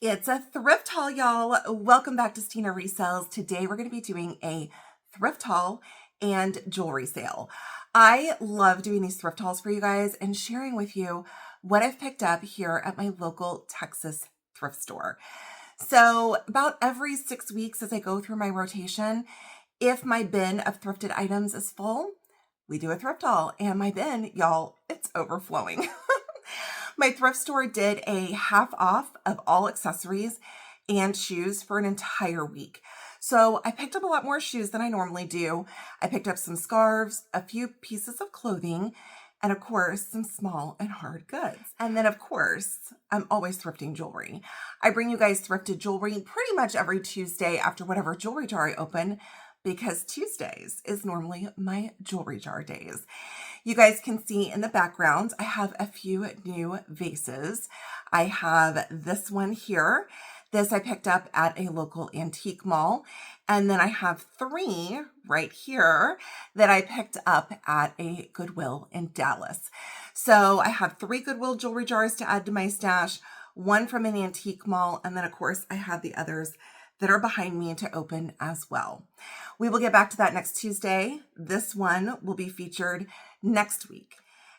It's a thrift haul, y'all. Welcome back to Stina Resells. Today we're going to be doing a thrift haul and jewelry sale. I love doing these thrift hauls for you guys and sharing with you what I've picked up here at my local Texas thrift store. So about every 6 weeks as I go through my rotation, if my bin of thrifted items is full, we do a thrift haul, and my bin, y'all, it's overflowing. My thrift store did a half off of all accessories and shoes for an entire week. So I picked up a lot more shoes than I normally do. I picked up some scarves, a few pieces of clothing, and of course, some small and hard goods. And then of course, I'm always thrifting jewelry. I bring you guys thrifted jewelry pretty much every Tuesday after whatever jewelry jar I open, because Tuesdays is normally my jewelry jar days. You guys can see in the background, I have a few new vases. I have this one here. This I picked up at a local antique mall. And then I have 3 right here that I picked up at a Goodwill in Dallas. So I have 3 Goodwill jewelry jars to add to my stash, 1 from an antique mall, and then of course I have the others that are behind me to open as well. We will get back to that next Tuesday. This one will be featured next week.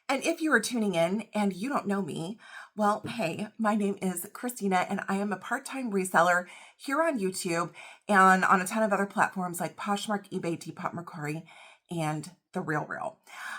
And if you are tuning in and you don't know me, well, hey, my name is Christina and I am a part-time reseller here on YouTube and on a ton of other platforms like Poshmark, eBay, Depop, Mercari, and The RealReal.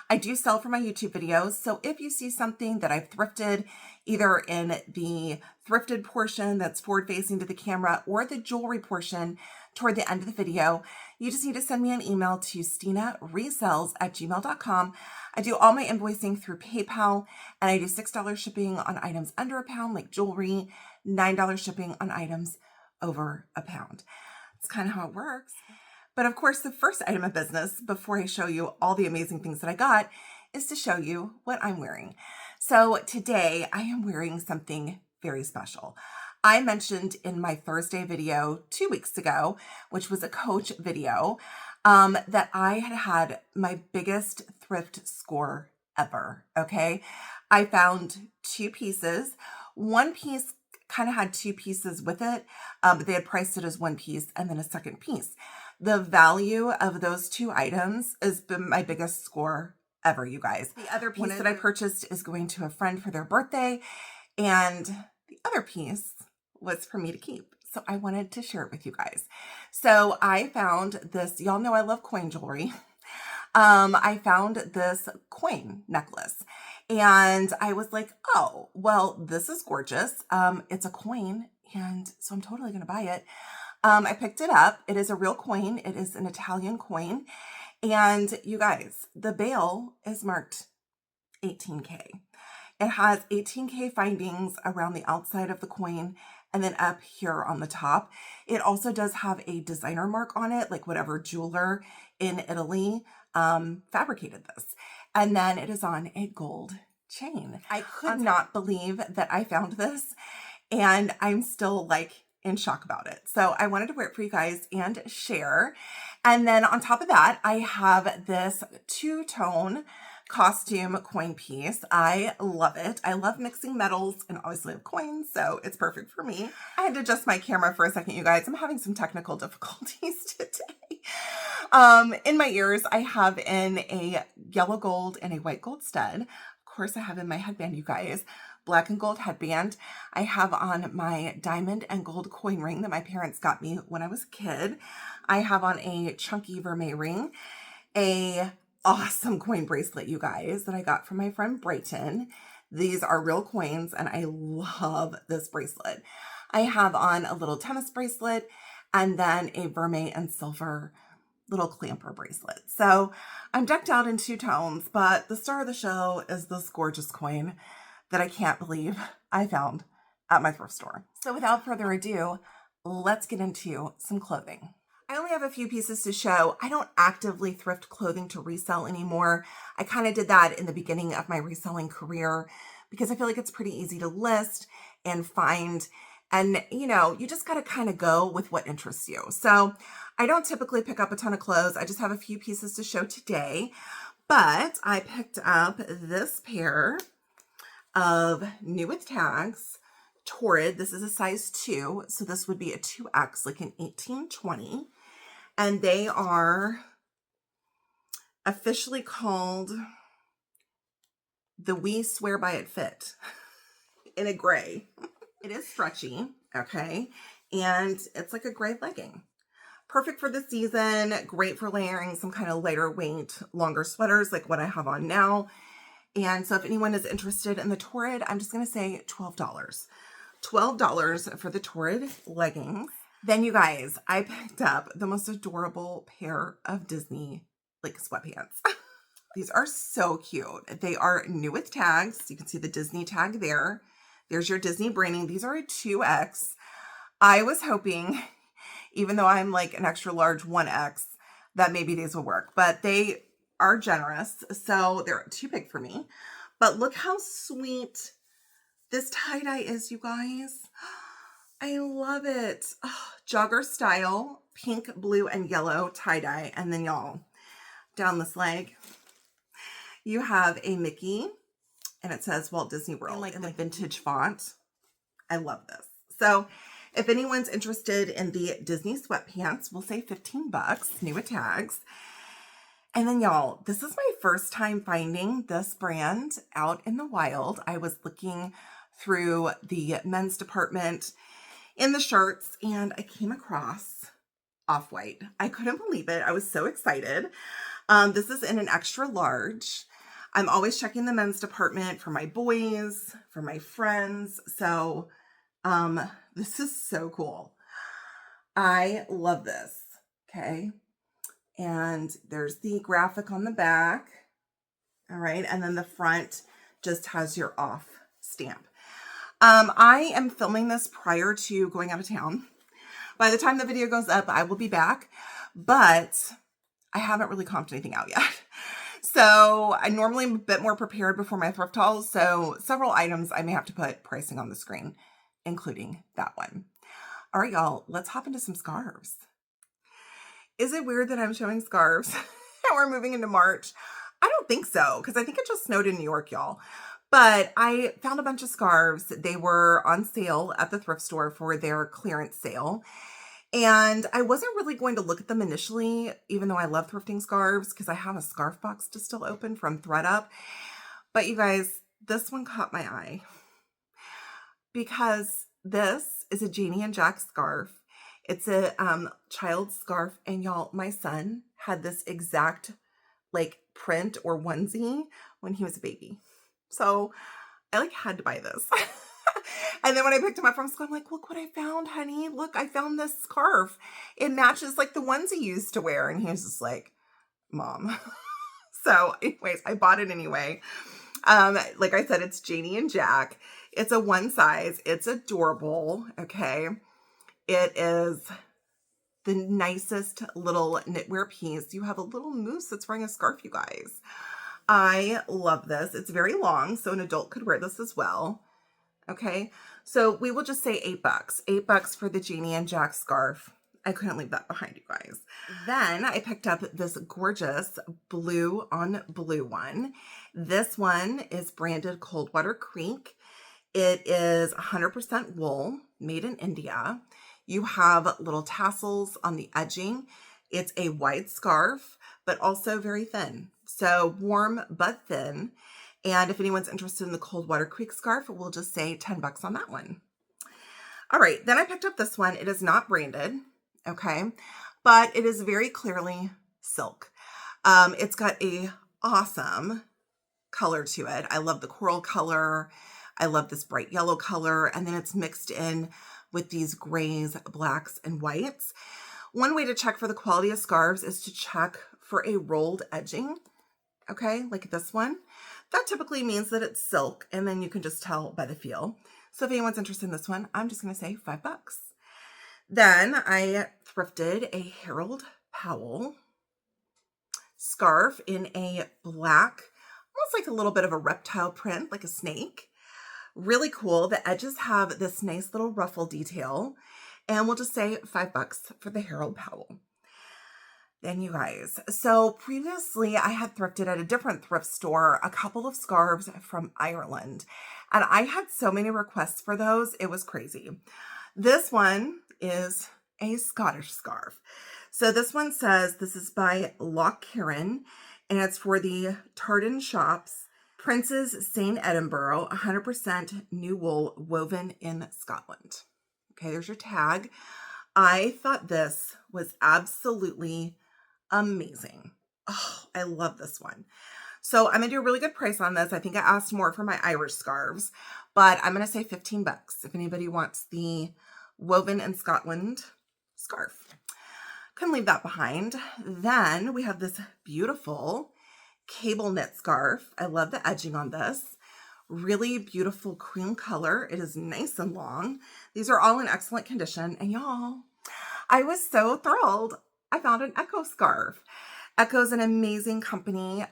I do sell for my YouTube videos, so if you see something that I've thrifted, either in the thrifted portion that's forward facing to the camera or the jewelry portion toward the end of the video, you just need to send me an email to stinaresells@gmail.com. I do all my invoicing through PayPal, and I do $6 shipping on items under a pound, like jewelry, $9 shipping on items over a pound. That's kind of how it works. But of course, the first item of business, before I show you all the amazing things that I got, is to show you what I'm wearing. So today I am wearing something very special. I mentioned in my Thursday video 2 weeks ago, which was a Coach video, that I had my biggest thrift score ever, okay? I found 2 pieces. One piece kind of had 2 pieces with it, but they had priced it as 1 piece and then a second piece. The value of those 2 items has been my biggest score ever, you guys. The other piece that I purchased is going to a friend for their birthday, and the other piece was for me to keep. So I wanted to share it with you guys. So I found this, y'all know I love coin jewelry. I found this coin necklace and I was like, oh, well, this is gorgeous. It's a coin, and so I'm totally going to buy it. I picked it up. It is a real coin. It is an Italian coin. And you guys, the bail is marked 18K. It has 18K findings around the outside of the coin and then up here on the top. It also does have a designer mark on it, like whatever jeweler in Italy fabricated this. And then it is on a gold chain. I could not believe that I found this, and I'm still like in shock about it. So I wanted to wear it for you guys and share. And then on top of that, I have this 2-tone costume coin piece. I love it. I love mixing metals and obviously have coins, so it's perfect for me. I had to adjust my camera for a second, you guys. I'm having some technical difficulties today. In my ears, I have in a yellow gold and a white gold stud. Of course, I have in my headband, you guys, black and gold headband. I have on my diamond and gold coin ring that my parents got me when I was a kid. I have on a chunky vermeil ring, a awesome coin bracelet, you guys, that I got from my friend Brighton. These are real coins, and I love this bracelet. I have on a little tennis bracelet and then a vermeil and silver little clamper bracelet. So I'm decked out in 2 tones, but the star of the show is this gorgeous coin that I can't believe I found at my thrift store. So without further ado, let's get into some clothing. I only have a few pieces to show. I don't actively thrift clothing to resell anymore. I kind of did that in the beginning of my reselling career because I feel like it's pretty easy to list and find. And, you know, you just got to kind of go with what interests you. So I don't typically pick up a ton of clothes. I just have a few pieces to show today. But I picked up this pair of new with tags Torrid. This is a size 2, so this would be a 2X, like an 18-20. And they are officially called the We Swear By It Fit in a gray. It is stretchy, okay? And it's like a gray legging. Perfect for the season, great for layering some kind of lighter weight, longer sweaters like what I have on now. And so if anyone is interested in the Torrid, I'm just going to say $12. $12 for the Torrid leggings. Then you guys, I picked up the most adorable pair of Disney like sweatpants. These are so cute. They are new with tags. You can see the Disney tag there. There's your Disney branding. These are a 2X. I was hoping, even though I'm like an extra large 1X, that maybe these will work, but they are generous. So they're too big for me, but look how sweet this tie-dye is, you guys. I love it. Oh, jogger style, pink, blue, and yellow tie-dye. And then y'all, down this leg, you have a Mickey, and it says Walt Disney World in like the vintage font. I love this. So if anyone's interested in the Disney sweatpants, we'll say 15 bucks, new with tags. And then y'all, this is my first time finding this brand out in the wild. I was looking through the men's department in the shirts, and I came across Off-White. I couldn't believe it. I was so excited. This is in an extra large. I'm always checking the men's department for my boys, for my friends. So this is so cool. I love this. Okay. And there's the graphic on the back. All right. And then the front just has your off stamp. I am filming this prior to going out of town. By the time the video goes up, I will be back, but I haven't really comped anything out yet. So I normally am a bit more prepared before my thrift hauls. So several items I may have to put pricing on the screen, including that one. All right, y'all, let's hop into some scarves. Is it weird that I'm showing scarves and we're moving into March? I don't think so, because I think it just snowed in New York, y'all. But I found a bunch of scarves. They were on sale at the thrift store for their clearance sale. And I wasn't really going to look at them initially, even though I love thrifting scarves, because I have a scarf box to still open from Thredup. But you guys, this one caught my eye because this is a Janie and Jack scarf. It's a child scarf, and y'all, my son had this exact like print or onesie when he was a baby. So I like had to buy this. And then when I picked him up from school, I'm like, look what I found, honey. Look, I found this scarf. It matches like the onesie you used to wear. And he was just like, Mom. So anyways, I bought it anyway. Like I said, it's Janie and Jack. It's a one size. It's adorable. Okay. It is the nicest little knitwear piece. You have a little moose that's wearing a scarf, you guys. I love this. It's very long, so an adult could wear this as well. Okay, so we will just say $8. $8 for the Janie and Jack scarf. I couldn't leave that behind, you guys. Then I picked up this gorgeous blue on blue one. This one is branded Coldwater Creek. It is 100% wool, made in India. You have little tassels on the edging. It's a wide scarf, but also very thin. So warm but thin. And if anyone's interested in the Coldwater Creek scarf, we'll just say 10 bucks on that one. All right, then I picked up this one. It is not branded, okay, but it is very clearly silk. It's got a awesome color to it. I love the coral color. I love this bright yellow color, and then it's mixed in with these grays, blacks, and whites. One way to check for the quality of scarves is to check for a rolled edging, okay, like this one. That typically means that it's silk, and then you can just tell by the feel. So if anyone's interested in this one, I'm just going to say $5. Then I thrifted a Harold Powell scarf in a black, almost like a little bit of a reptile print, like a snake. Really cool. The edges have this nice little ruffle detail, and we'll just say $5 for the Harold Powell. Then you guys. So previously I had thrifted at a different thrift store a couple of scarves from Ireland, and I had so many requests for those. It was crazy. This one is a Scottish scarf. So this one says this is by Loch Kieran, and it's for the Tartan Shops, Prince's St. Edinburgh, 100% new wool woven in Scotland. Okay, there's your tag. I thought this was absolutely amazing. Oh, I love this one. So I'm gonna do a really good price on this. I think I asked more for my Irish scarves, but I'm gonna say 15 bucks if anybody wants the woven in Scotland scarf. Couldn't leave that behind. Then we have this beautiful cable knit scarf. I love the edging on this. Really beautiful cream color. It is nice and long. These are all in excellent condition. And y'all, I was so thrilled. I found an Echo scarf. Echo's an amazing company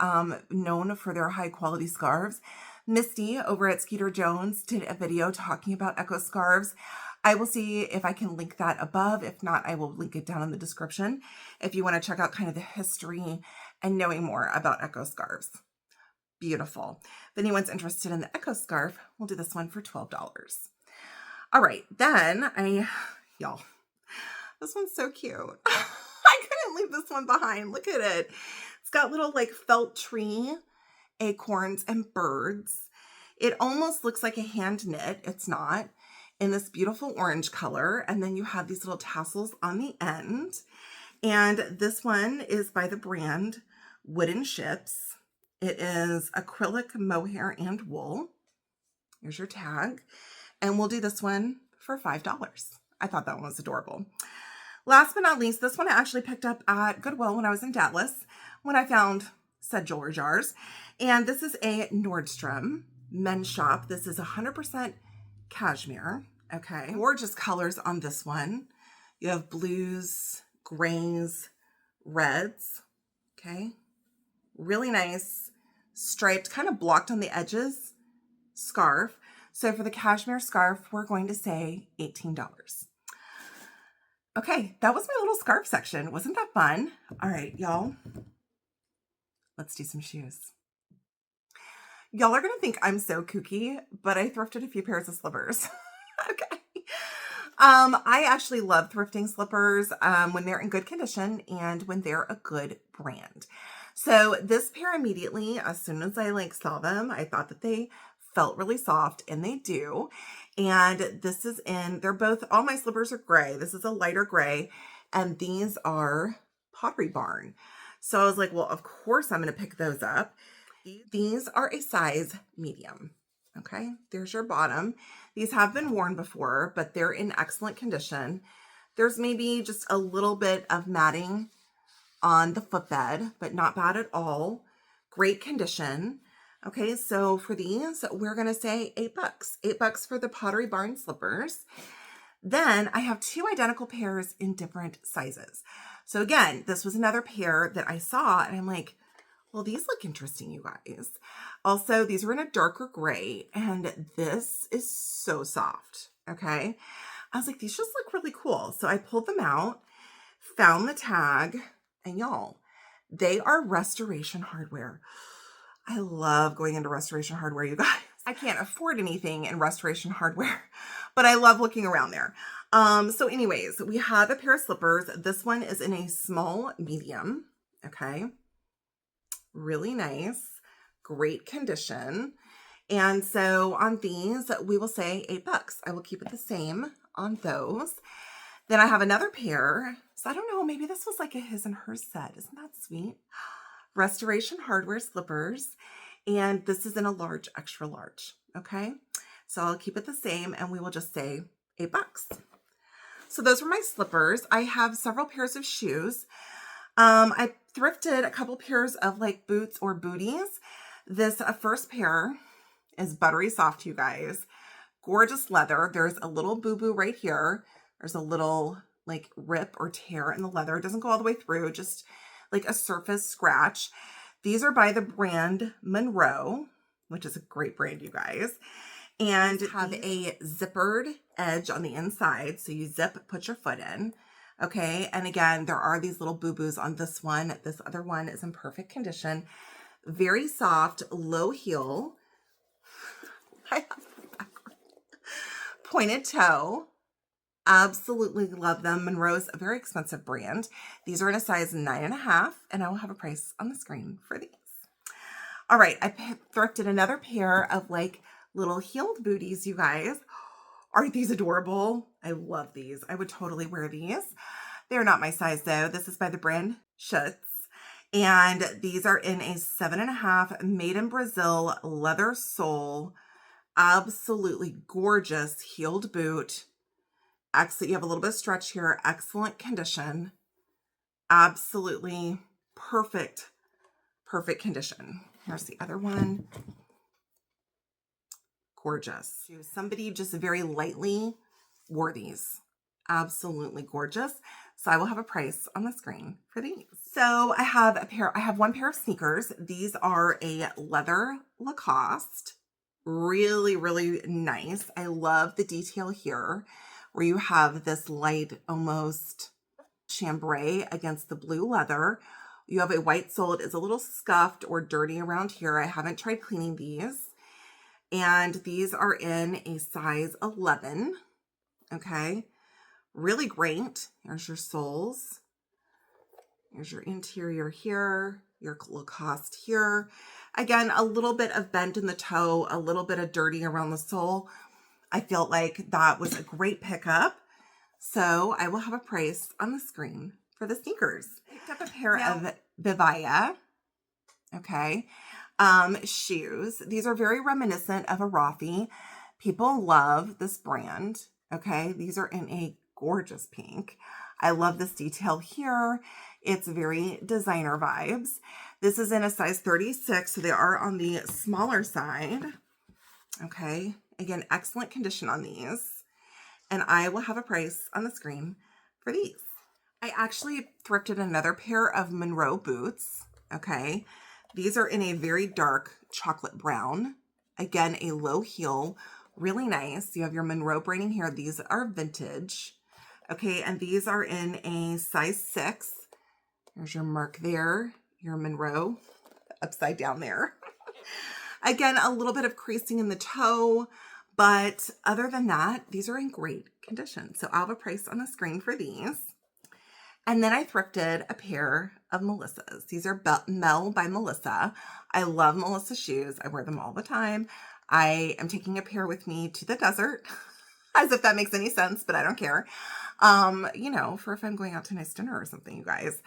known for their high quality scarves. Misty over at Skeeter Jones did a video talking about Echo scarves. I will see if I can link that above. If not, I will link it down in the description if you want to check out kind of the history and knowing more about Echo scarves. Beautiful. If anyone's interested in the Echo scarf, we'll do this one for $12. All right, then y'all, this one's so cute. I couldn't leave this one behind. Look at it. It's got little like felt tree, acorns, and birds. It almost looks like a hand knit. It's not. In this beautiful orange color. And then you have these little tassels on the end. And this one is by the brand Wooden Ships. It is acrylic mohair and wool. Here's your tag. And we'll do this one for $5. I thought that one was adorable. Last but not least, this one I actually picked up at Goodwill when I was in Dallas when I found said jewelry jars. And this is a Nordstrom men's shop. This is 100% cashmere. Okay. Gorgeous colors on this one. You have blues, grays, reds. Okay. Really nice striped, kind of blocked on the edges scarf. So for the cashmere scarf, we're going to say $18. Okay, that was my little scarf section. Wasn't that fun? All right, y'all. Let's do some shoes. Y'all are going to think I'm so kooky, but I thrifted a few pairs of slippers. Okay. I actually love thrifting slippers when they're in good condition and when they're a good brand. So this pair immediately, as soon as I saw them, I thought that they felt really soft, and they do. And this is they're both, all my slippers are gray. This is a lighter gray, and these are Pottery Barn. So I was like, well, of course I'm going to pick those up. These are a size medium. Okay, there's your bottom. These have been worn before, but they're in excellent condition. There's maybe just a little bit of matting on the footbed, but not bad at all. Great condition. Okay, so for these, we're going to say $8. $8 for the Pottery Barn slippers. Then I have two identical pairs in different sizes. So again, this was another pair that I saw, and I'm like, well, these look interesting, you guys. Also, these are in a darker gray, and this is so soft, okay? I was like, these just look really cool. So I pulled them out, found the tag, and y'all, they are Restoration Hardware. I love going into Restoration Hardware, you guys. I can't afford anything in Restoration Hardware, but I love looking around there. So anyways, we have a pair of slippers. This one is in a small medium, okay? Really nice, great condition. And so on these, we will say $8. I will keep it the same on those. Then I have another pair. So I don't know, maybe this was like a his and her set. Isn't that sweet? Restoration Hardware slippers. And this is in a large, extra large. Okay. So I'll keep it the same, and we will just say $8. So those were my slippers. I have several pairs of shoes. I thrifted a couple pairs of boots or booties. This first pair is buttery soft, you guys. Gorgeous leather. There's a little boo-boo right here. There's a little rip or tear in the leather. It doesn't go all the way through, just a surface scratch. These are by the brand Monroe, which is a great brand, you guys. And have a zippered edge on the inside. So you zip, put your foot in. Okay, and again, there are these little boo-boos on this one. This other one is in perfect condition. Very soft, low heel. I have pointed toe. Absolutely love them. Monroe's a very expensive brand. These are in a size 9.5, and I will have a price on the screen for these. All right, I thrifted another pair of like little heeled booties, you guys. Aren't these adorable? I love these. I would totally wear these. They're not my size though. This is by the brand Schutz. And these are in a 7.5, made in Brazil, leather sole. Absolutely gorgeous heeled boot. Excellent. You have a little bit of stretch here. Excellent condition. Absolutely perfect, perfect condition. Here's the other one. Gorgeous. Somebody just very lightly wore these. Absolutely gorgeous. So I will have a price on the screen for these. So I have one pair of sneakers. These are a leather Lacoste. Really, really nice. I love the detail here where you have this light, almost chambray against the blue leather. You have a white sole. It is a little scuffed or dirty around here. I haven't tried cleaning these. And these are in a size 11. Okay. Really great. Here's your soles. Here's your interior here, your Lacoste here. Again, a little bit of bend in the toe, a little bit of dirty around the sole. I feel like that was a great pickup. So I will have a price on the screen for the sneakers. Picked up a pair of VUITTON, okay, shoes. These are very reminiscent of a Rothy. People love this brand, okay? These are in a gorgeous pink. I love this detail here. It's very designer vibes. This is in a size 36, so they are on the smaller side. Okay, again, excellent condition on these. And I will have a price on the screen for these. I actually thrifted another pair of Monroe boots. Okay, these are in a very dark chocolate brown. Again, a low heel, really nice. You have your Monroe branding here. These are vintage. Okay, and these are in a size 6. There's your mark there, your Monroe, upside down there. Again, a little bit of creasing in the toe, but other than that, these are in great condition. So I'll have a price on the screen for these. And then I thrifted a pair of Melissa's. These are Mel by Melissa. I love Melissa shoes. I wear them all the time. I am taking a pair with me to the desert, as if that makes any sense, but I don't care. You know, for if I'm going out to a nice dinner or something, you guys.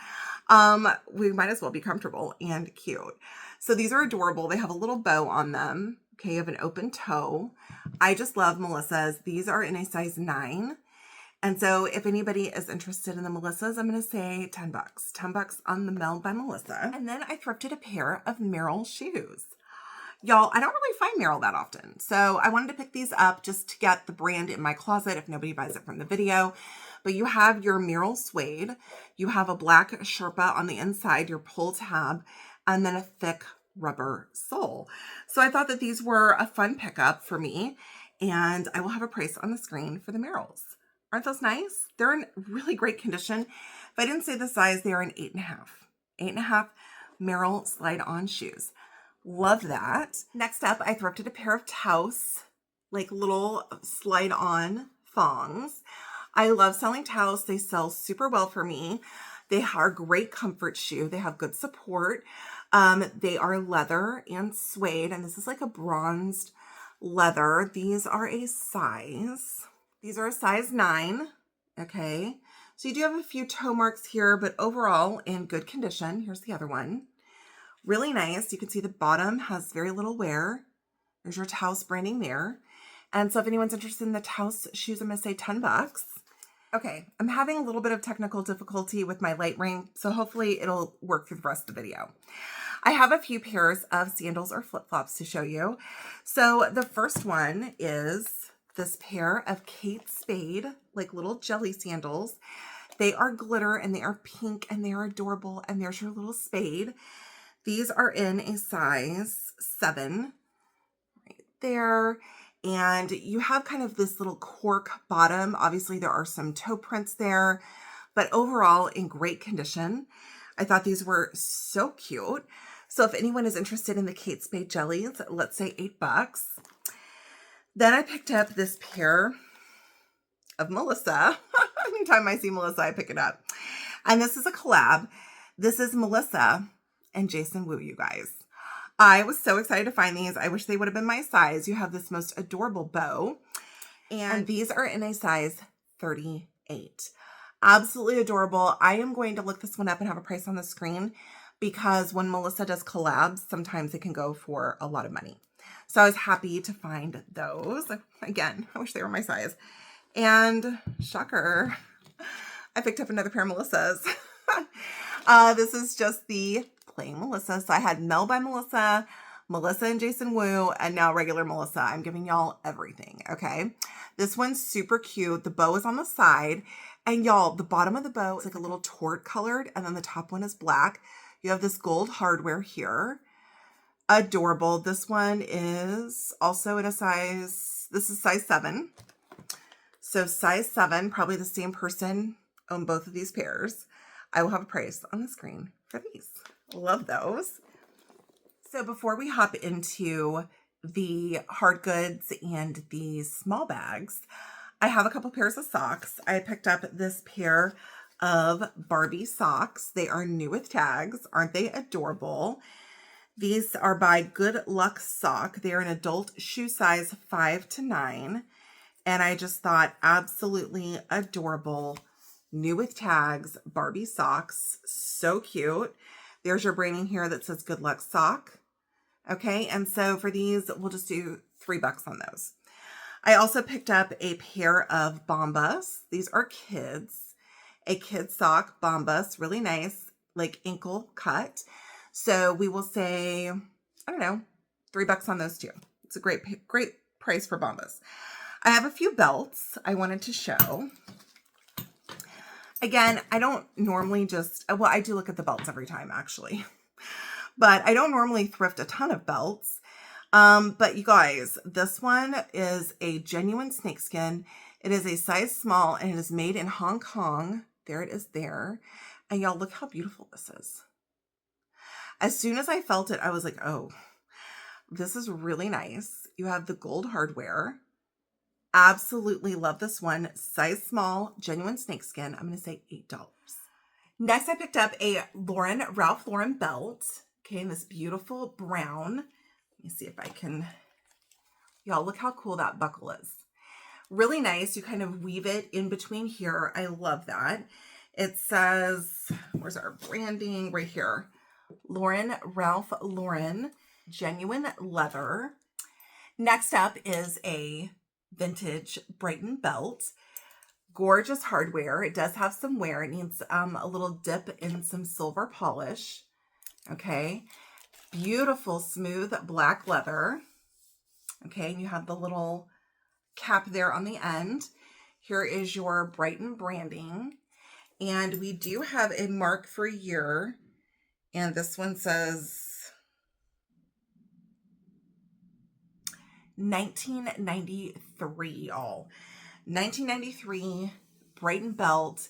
We might as well be comfortable and cute. So these are adorable. They have a little bow on them. Okay, you have an open toe. I just love Melissa's. These are in a size 9. And so if anybody is interested in the Melissa's, I'm going to say 10 bucks. 10 bucks on the Mel by Melissa. And then I thrifted a pair of Merrell shoes. Y'all, I don't really find Merrell that often. So I wanted to pick these up just to get the brand in my closet if nobody buys it from the video. But you have your Merrell suede. You have a black Sherpa on the inside, your pull tab, and then a thick rubber sole. So I thought that these were a fun pickup for me. And I will have a price on the screen for the Merrells. Aren't those nice? They're in really great condition. If I didn't say the size, they are an 8.5. 8.5 Merrell slide-on shoes. Love that. Next up, I thrifted a pair of Taos, like little slide-on thongs. I love selling Taos. They sell super well for me. They are a great comfort shoe. They have good support. They are leather and suede, and this is like a bronzed leather. These are a size 9. Okay. So you do have a few toe marks here, but overall in good condition. Here's the other one. Really nice. You can see the bottom has very little wear. There's your Taos branding there. And so if anyone's interested in the Taos shoes, I'm going to say 10 bucks. Okay, I'm having a little bit of technical difficulty with my light ring, so hopefully it'll work through the rest of the video. I have a few pairs of sandals or flip-flops to show you. So the first one is this pair of Kate Spade, like little jelly sandals. They are glitter and they are pink and they are adorable. And there's your little spade. These are in a size 7 right there. And you have kind of this little cork bottom. Obviously, there are some toe prints there, but overall in great condition. I thought these were so cute. So if anyone is interested in the Kate Spade jellies, let's say $8. Then I picked up this pair of Melissa. Anytime I see Melissa, I pick it up. And this is a collab. This is Melissa and Jason Wu, you guys. I was so excited to find these. I wish they would have been my size. You have this most adorable bow. And these are in a size 38. Absolutely adorable. I am going to look this one up and have a price on the screen because when Melissa does collabs, sometimes it can go for a lot of money. So I was happy to find those. Again, I wish they were my size. And shocker, I picked up another pair of Melissas. This is just the plain Melissa. So I had Mel by Melissa, Melissa and Jason Wu, and now regular Melissa. I'm giving y'all everything, okay? This one's super cute. The bow is on the side. And y'all, the bottom of the bow is like a little tort colored, and then the top one is black. You have this gold hardware here. Adorable. This one is also in a size, this is size 7. So size 7, probably the same person owned both of these pairs. I will have a price on the screen for these. Love those. So before we hop into the hard goods and the small bags, I have a couple pairs of socks. I picked up this pair of Barbie socks. They are new with tags. Aren't they adorable? These are by Good Luck Sock. They're an adult shoe size 5 to 9. And I just thought absolutely adorable. New with tags, Barbie socks. So cute. There's your branding here that says Good Luck Sock. Okay, and so for these, we'll just do $3 on those. I also picked up a pair of Bombas. These are kids. A kid sock, Bombas, really nice, like ankle cut. So we will say, I don't know, $3 on those two. It's a great price for Bombas. I have a few belts I wanted to show. Again, I don't normally well, I do look at the belts every time actually, but I don't normally thrift a ton of belts. But you guys, this one is a genuine snakeskin. It is a size small and it is made in Hong Kong. There it is there. And y'all, look how beautiful this is. As soon as I felt it, I was like, oh, this is really nice. You have the gold hardware. Absolutely love this one. Size small, genuine snakeskin. I'm going to say $8. Next, I picked up a Ralph Lauren belt. Okay, in this beautiful brown. Let me see if I can, y'all, look how cool that buckle is. Really nice. You kind of weave it in between here. I love that. It says, where's our branding? Right here. Ralph Lauren, genuine leather. Next up is a vintage Brighton belt. Gorgeous hardware. It does have some wear. It needs a little dip in some silver polish. Okay. Beautiful, smooth black leather. Okay. And you have the little cap there on the end. Here is your Brighton branding. And we do have a mark for year. And this one says 1993, y'all. 1993 Brighton belt.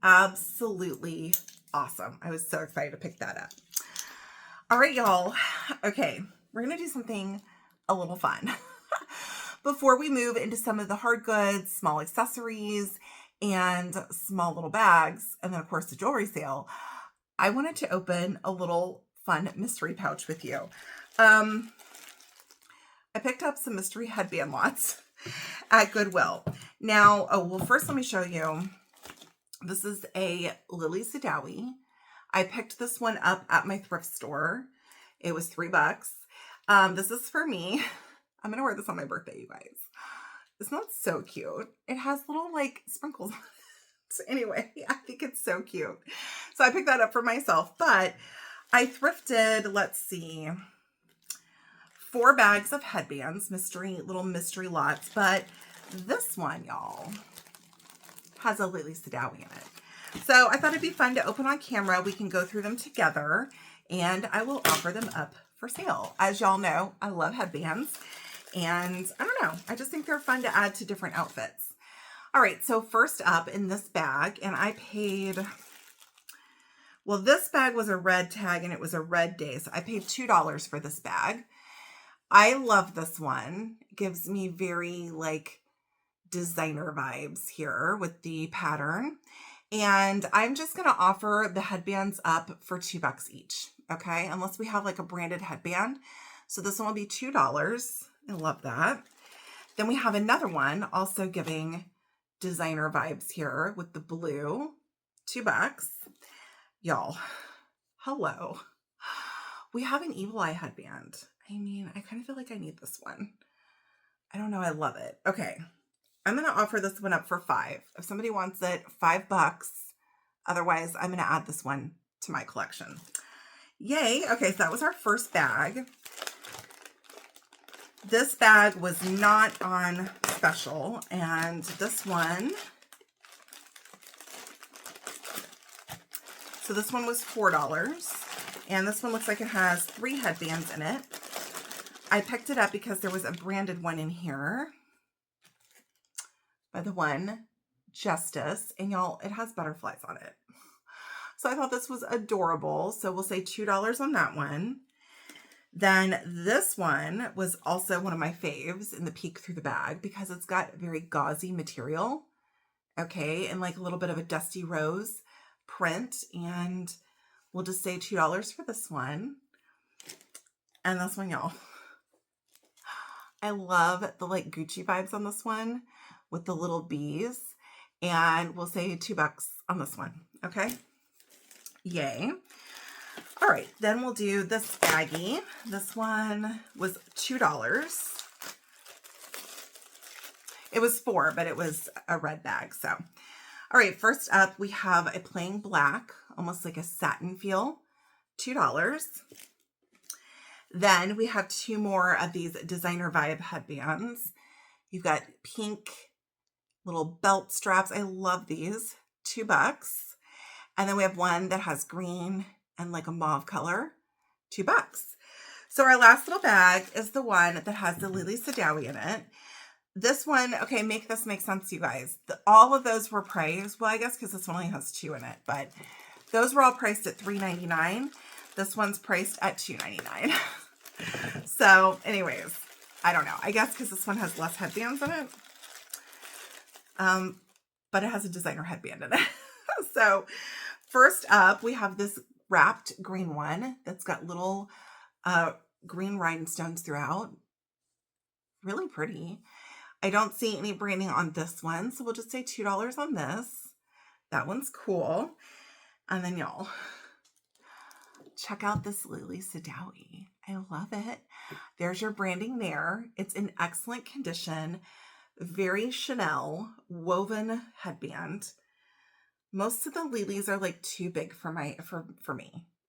Absolutely awesome. I was so excited to pick that up. All right, y'all. Okay, we're going to do something a little fun. Before we move into some of the hard goods, small accessories, and small little bags, and then of course the jewelry sale, I wanted to open a little fun mystery pouch with you. I picked up some mystery headband lots at Goodwill. Now, well, first let me show you. This is a Lily Sadawi. I picked this one up at my thrift store. It was $3. This is for me. I'm going to wear this on my birthday, you guys. Isn't that so cute? It has little like sprinkles on it. Anyway, I think it's so cute. So I picked that up for myself, but I thrifted, let's see, 4 bags of headbands, little mystery lots, but this one, y'all, has a Lily Sadawi in it. So I thought it'd be fun to open on camera. We can go through them together and I will offer them up for sale. As y'all know, I love headbands and I don't know, I just think they're fun to add to different outfits. All right, so first up in this bag, and I paid, well, this bag was a red tag and it was a red day, so I paid $2 for this bag. I love this one. It gives me very like designer vibes here with the pattern. And I'm just going to offer the headbands up for $2 each. Okay. Unless we have like a branded headband. So this one will be $2. I love that. Then we have another one also giving designer vibes here with the blue, $2. Y'all, hello. We have an evil eye headband. I mean, I kind of feel like I need this one. I don't know. I love it. Okay. I'm going to offer this one up for $5. If somebody wants it, $5. Otherwise, I'm going to add this one to my collection. Yay. Okay, so that was our first bag. This bag was not on special, and this one, so this one was $4, and this one looks like it has 3 headbands in it. I picked it up because there was a branded one in here by the one Justice, and y'all, it has butterflies on it. So I thought this was adorable. So we'll say $2 on that one. Then this one was also one of my faves in the peek through the bag because it's got very gauzy material. Okay, and like a little bit of a dusty rose print, and we'll just say $2 for this one. And this one, y'all, I love the like Gucci vibes on this one with the little bees, and we'll say $2 on this one. Okay. Yay. All right. Then we'll do this baggie. This one was $2. It was $4, but it was a red bag. So, all right. First up, we have a plain black, almost like a satin feel, $2. Then we have 2 more of these designer vibe headbands. You've got pink little belt straps. I love these, $2. And then we have one that has green and like a mauve color, $2. So our last little bag is the one that has the Lily Sadawi in it. This one, okay, make this make sense, you guys. All of those were priced, well, I guess because this one only has 2 in it, but those were all priced at $3.99. This one's priced at $2.99. So anyways, I don't know. I guess because this one has less headbands in it. But it has a designer headband in it. So first up, we have this wrapped green one that's got little green rhinestones throughout. Really pretty. I don't see any branding on this one, so we'll just say $2 on this. That one's cool. And then y'all, check out this Lily Sadawi. I love it. There's your branding there. It's in excellent condition. Very Chanel woven headband. Most of the Lilies are like too big for me.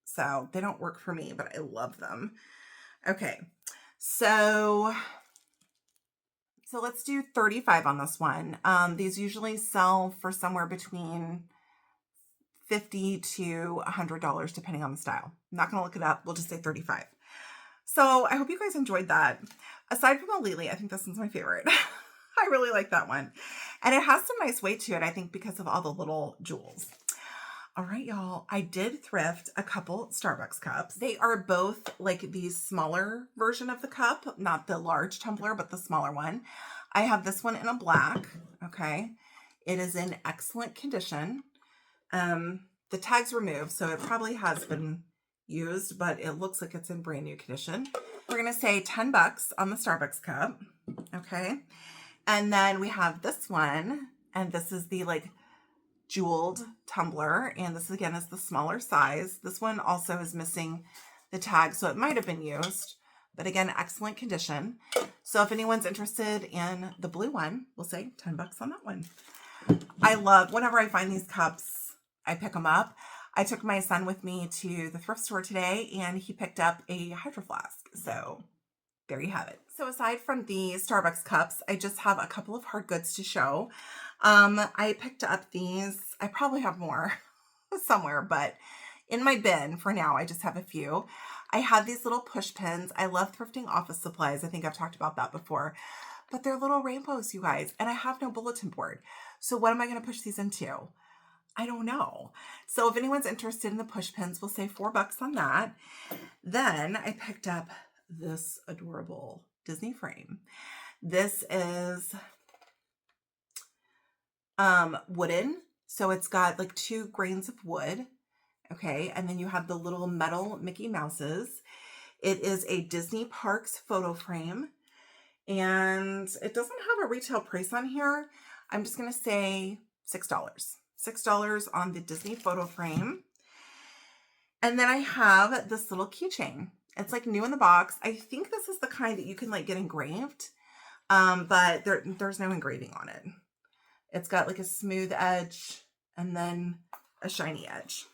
So they don't work for me, but I love them. Okay. So let's do $35 on this one. These usually sell for somewhere between $50 to $100 depending on the style. I'm not going to look it up. We'll just say $35. So I hope you guys enjoyed that. Aside from the Lily, I think this one's my favorite. I really like that one. And it has some nice weight to it, I think, because of all the little jewels. All right, y'all. I did thrift a couple Starbucks cups. They are both like the smaller version of the cup, not the large tumbler, but the smaller one. I have this one in a black. Okay. It is in excellent condition. The tag's removed, so it probably has been used, but it looks like it's in brand new condition. We're going to say $10 on the Starbucks cup. Okay. And then we have this one, and this is the like jeweled tumbler, and this again is the smaller size. This one also is missing the tag, so it might have been used, but again, excellent condition. So if anyone's interested in the blue one, we'll say $10 on that one. I love, whenever I find these cups, I pick them up. I took my son with me to the thrift store today, and he picked up a Hydro Flask. So there you have it. So aside from the Starbucks cups, I just have a couple of hard goods to show. I picked up these. I probably have more somewhere, but in my bin for now, I just have a few. I have these little push pins. I love thrifting office supplies. I think I've talked about that before. but they're little rainbows, you guys, and I have no bulletin board. So what am I going to push these into? I don't know. So if anyone's interested in the push pins, we'll say $4 on that. Then I picked up this adorable Disney frame. This is wooden. So it's got like 2 grains of wood. Okay. And then you have the little metal Mickey Mouses. It is a Disney Parks photo frame. And it doesn't have a retail price on here. I'm just going to say $6. $6 on the Disney photo frame. And then I have this little keychain. It's like new in the box. I think this is the kind that you can like get engraved, but there's no engraving on it. It's got like a smooth edge and then a shiny edge.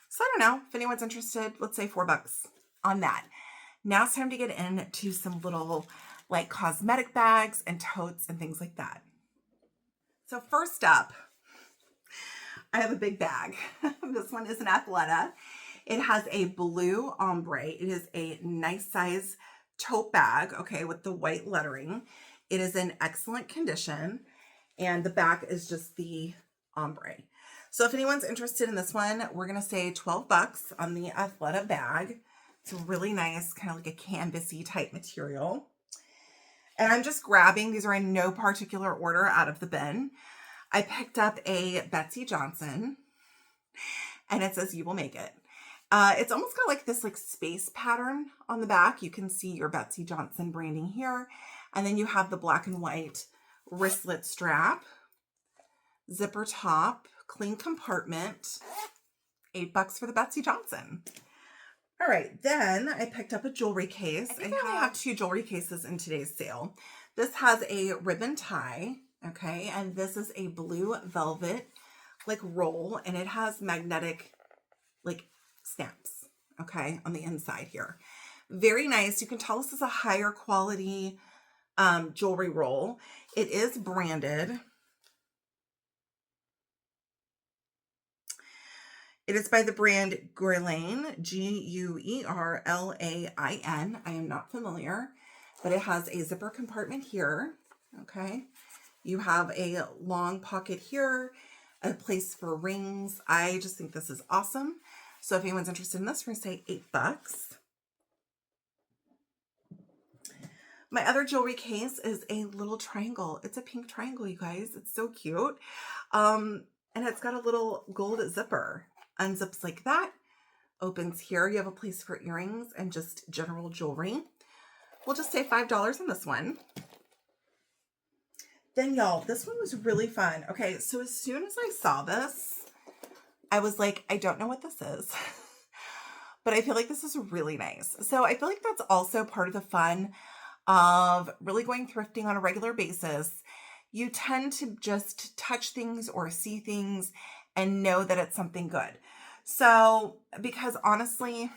So I don't know if anyone's interested. Let's say $4 on that. Now it's time to get into some little like cosmetic bags and totes and things like that. So first up, I have a big bag. This one is an Athleta. It has a blue ombre. It is a nice size tote bag, okay, with the white lettering. It is in excellent condition, and the back is just the ombre. So if anyone's interested in this one, we're gonna say $12 on the Athleta bag. It's really nice, kind of like a canvasy type material. And I'm just grabbing, these are in no particular order out of the bin. I picked up a Betsy Johnson, and it says, "You will make it." It's almost got like this like space pattern on the back. You can see your Betsy Johnson branding here. And then you have the black and white wristlet strap, zipper top, clean compartment, $8 for the Betsy Johnson. All right, then I picked up a jewelry case. I only have 2 jewelry cases in today's sale. This has a ribbon tie, okay, and this is a blue velvet like roll, and it has magnetic like snaps, okay, on the inside here. Very nice. You can tell this is a higher quality jewelry roll. It is branded. It is by the brand Guerlain, Guerlain. I am not familiar, but it has a zipper compartment here, okay? You have a long pocket here, a place for rings. I just think this is awesome. So if anyone's interested in this, we're gonna say $8. My other jewelry case is a little triangle. It's a pink triangle, you guys. It's so cute. And it's got a little gold zipper. Unzips like that, opens here. You have a place for earrings and just general jewelry. We'll just say $5 on this one. Then y'all, this one was really fun. Okay, so as soon as I saw this, I was like, I don't know what this is, but I feel like this is really nice. So I feel like that's also part of the fun of really going thrifting on a regular basis. You tend to just touch things or see things and know that it's something good. So, because honestly,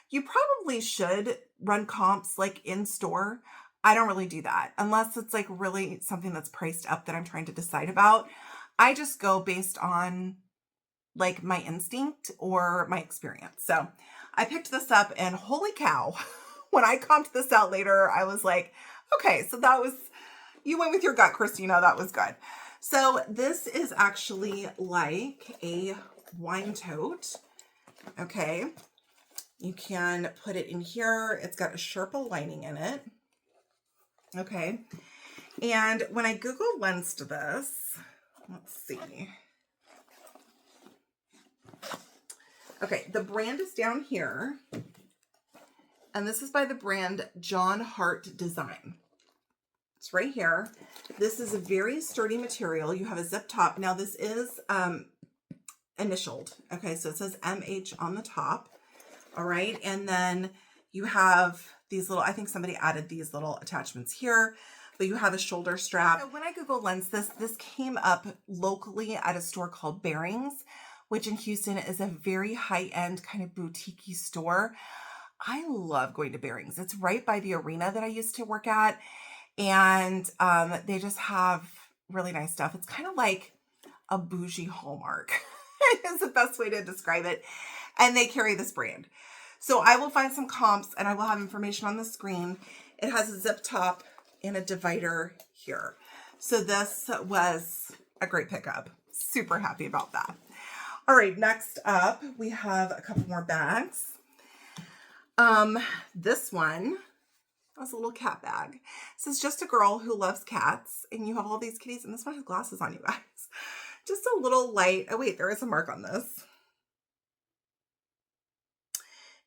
you probably should run comps like in store. I don't really do that unless it's like really something that's priced up that I'm trying to decide about. I just go based on like my instinct or my experience. So I picked this up and holy cow, when I comped this out later, I was like, okay, so that was, you went with your gut, Christina, that was good. So this is actually like a wine tote, okay? You can put it in here. It's got a Sherpa lining in it, okay? And when I Google lensed this, let's see. Okay, the brand is down here, and this is by the brand John Hart Design. It's right here. This is a very sturdy material. You have a zip top. Now this is initialed. Okay, so it says MH on the top. All right, and then you have these little, I think somebody added these little attachments here, but you have a shoulder strap. So when I Google lens this came up locally at a store called Bearings, which in Houston is a very high-end kind of boutique-y store. I love going to Bearings. It's right by the arena that I used to work at. And they just have really nice stuff. It's kind of like a bougie Hallmark is the best way to describe it. And they carry this brand. So I will find some comps and I will have information on the screen. It has a zip top and a divider here. So this was a great pickup. Super happy about that. All right, next up, we have a couple more bags. This one was a little cat bag. This is just a girl who loves cats, and you have all these kitties, and this one has glasses on, you guys. Just a little light. Oh wait, there is a mark on this.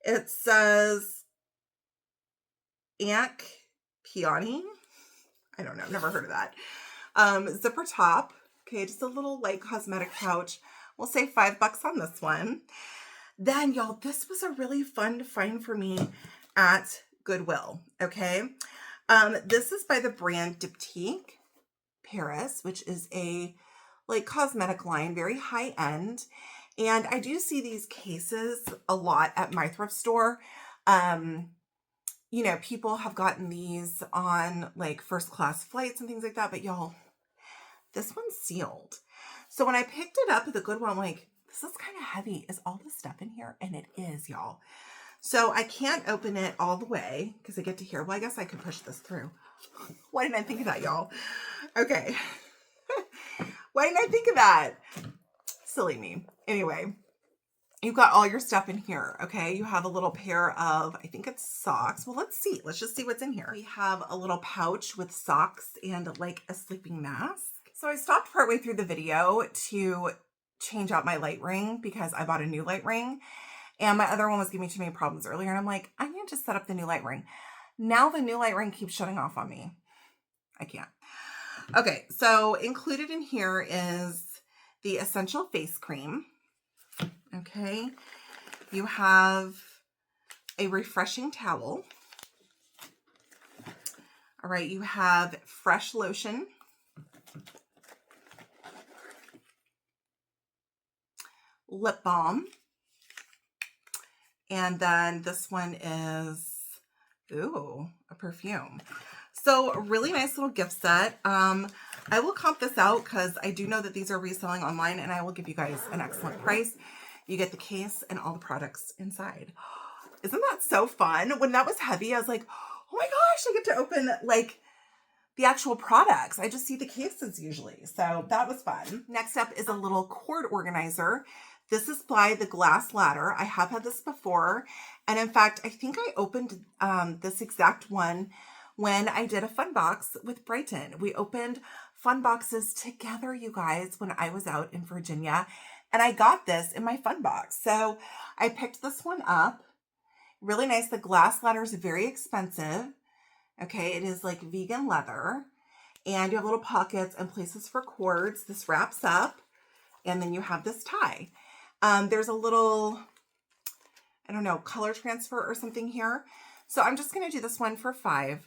It says Aunt Peony. I don't know, never heard of that. Zipper top. Okay, just a little light cosmetic pouch. We'll say $5 on this one. Then y'all, this was a really fun find for me at Goodwill. Okay. This is by the brand Diptyque Paris, which is a like cosmetic line, very high end. And I do see these cases a lot at my thrift store. You know, people have gotten these on like first class flights and things like that, but y'all, this one's sealed. So when I picked it up at the Goodwill, I'm like, this is kind of heavy. Is all this stuff in here? And it is, y'all. So I can't open it all the way because I get to here. Well, I guess I could push this through. Why didn't I think of that, y'all? Okay. Why didn't I think of that? Silly me. Anyway, you've got all your stuff in here, okay? You have a little pair of, I think it's socks. Well, let's see. Let's just see what's in here. We have a little pouch with socks and like a sleeping mask. So I stopped partway through the video to change out my light ring because I bought a new light ring. And my other one was giving me too many problems earlier. And I'm like, I need to set up the new light ring. Now the new light ring keeps shutting off on me. I can't. Okay, so included in here is the Essential Face Cream. Okay. You have a refreshing towel. All right, you have fresh lotion. Lip balm. And then this one is, ooh, a perfume. So a really nice little gift set. I will comp this out because I do know that these are reselling online, and I will give you guys an excellent price. You get the case and all the products inside. Isn't that so fun? When that was heavy, I was like, oh my gosh, I get to open like the actual products. I just see the cases usually. So that was fun. Next up is a little cord organizer. This is by the Glass Ladder. I have had this before. And in fact, I think I opened this exact one when I did a fun box with Brighton. We opened fun boxes together, you guys, when I was out in Virginia. And I got this in my fun box. So I picked this one up. Really nice. The Glass Ladder is very expensive. Okay, it is like vegan leather. And you have little pockets and places for cords. This wraps up. And then you have this tie. There's a little, I don't know, color transfer or something here. So I'm just going to do this one for $5.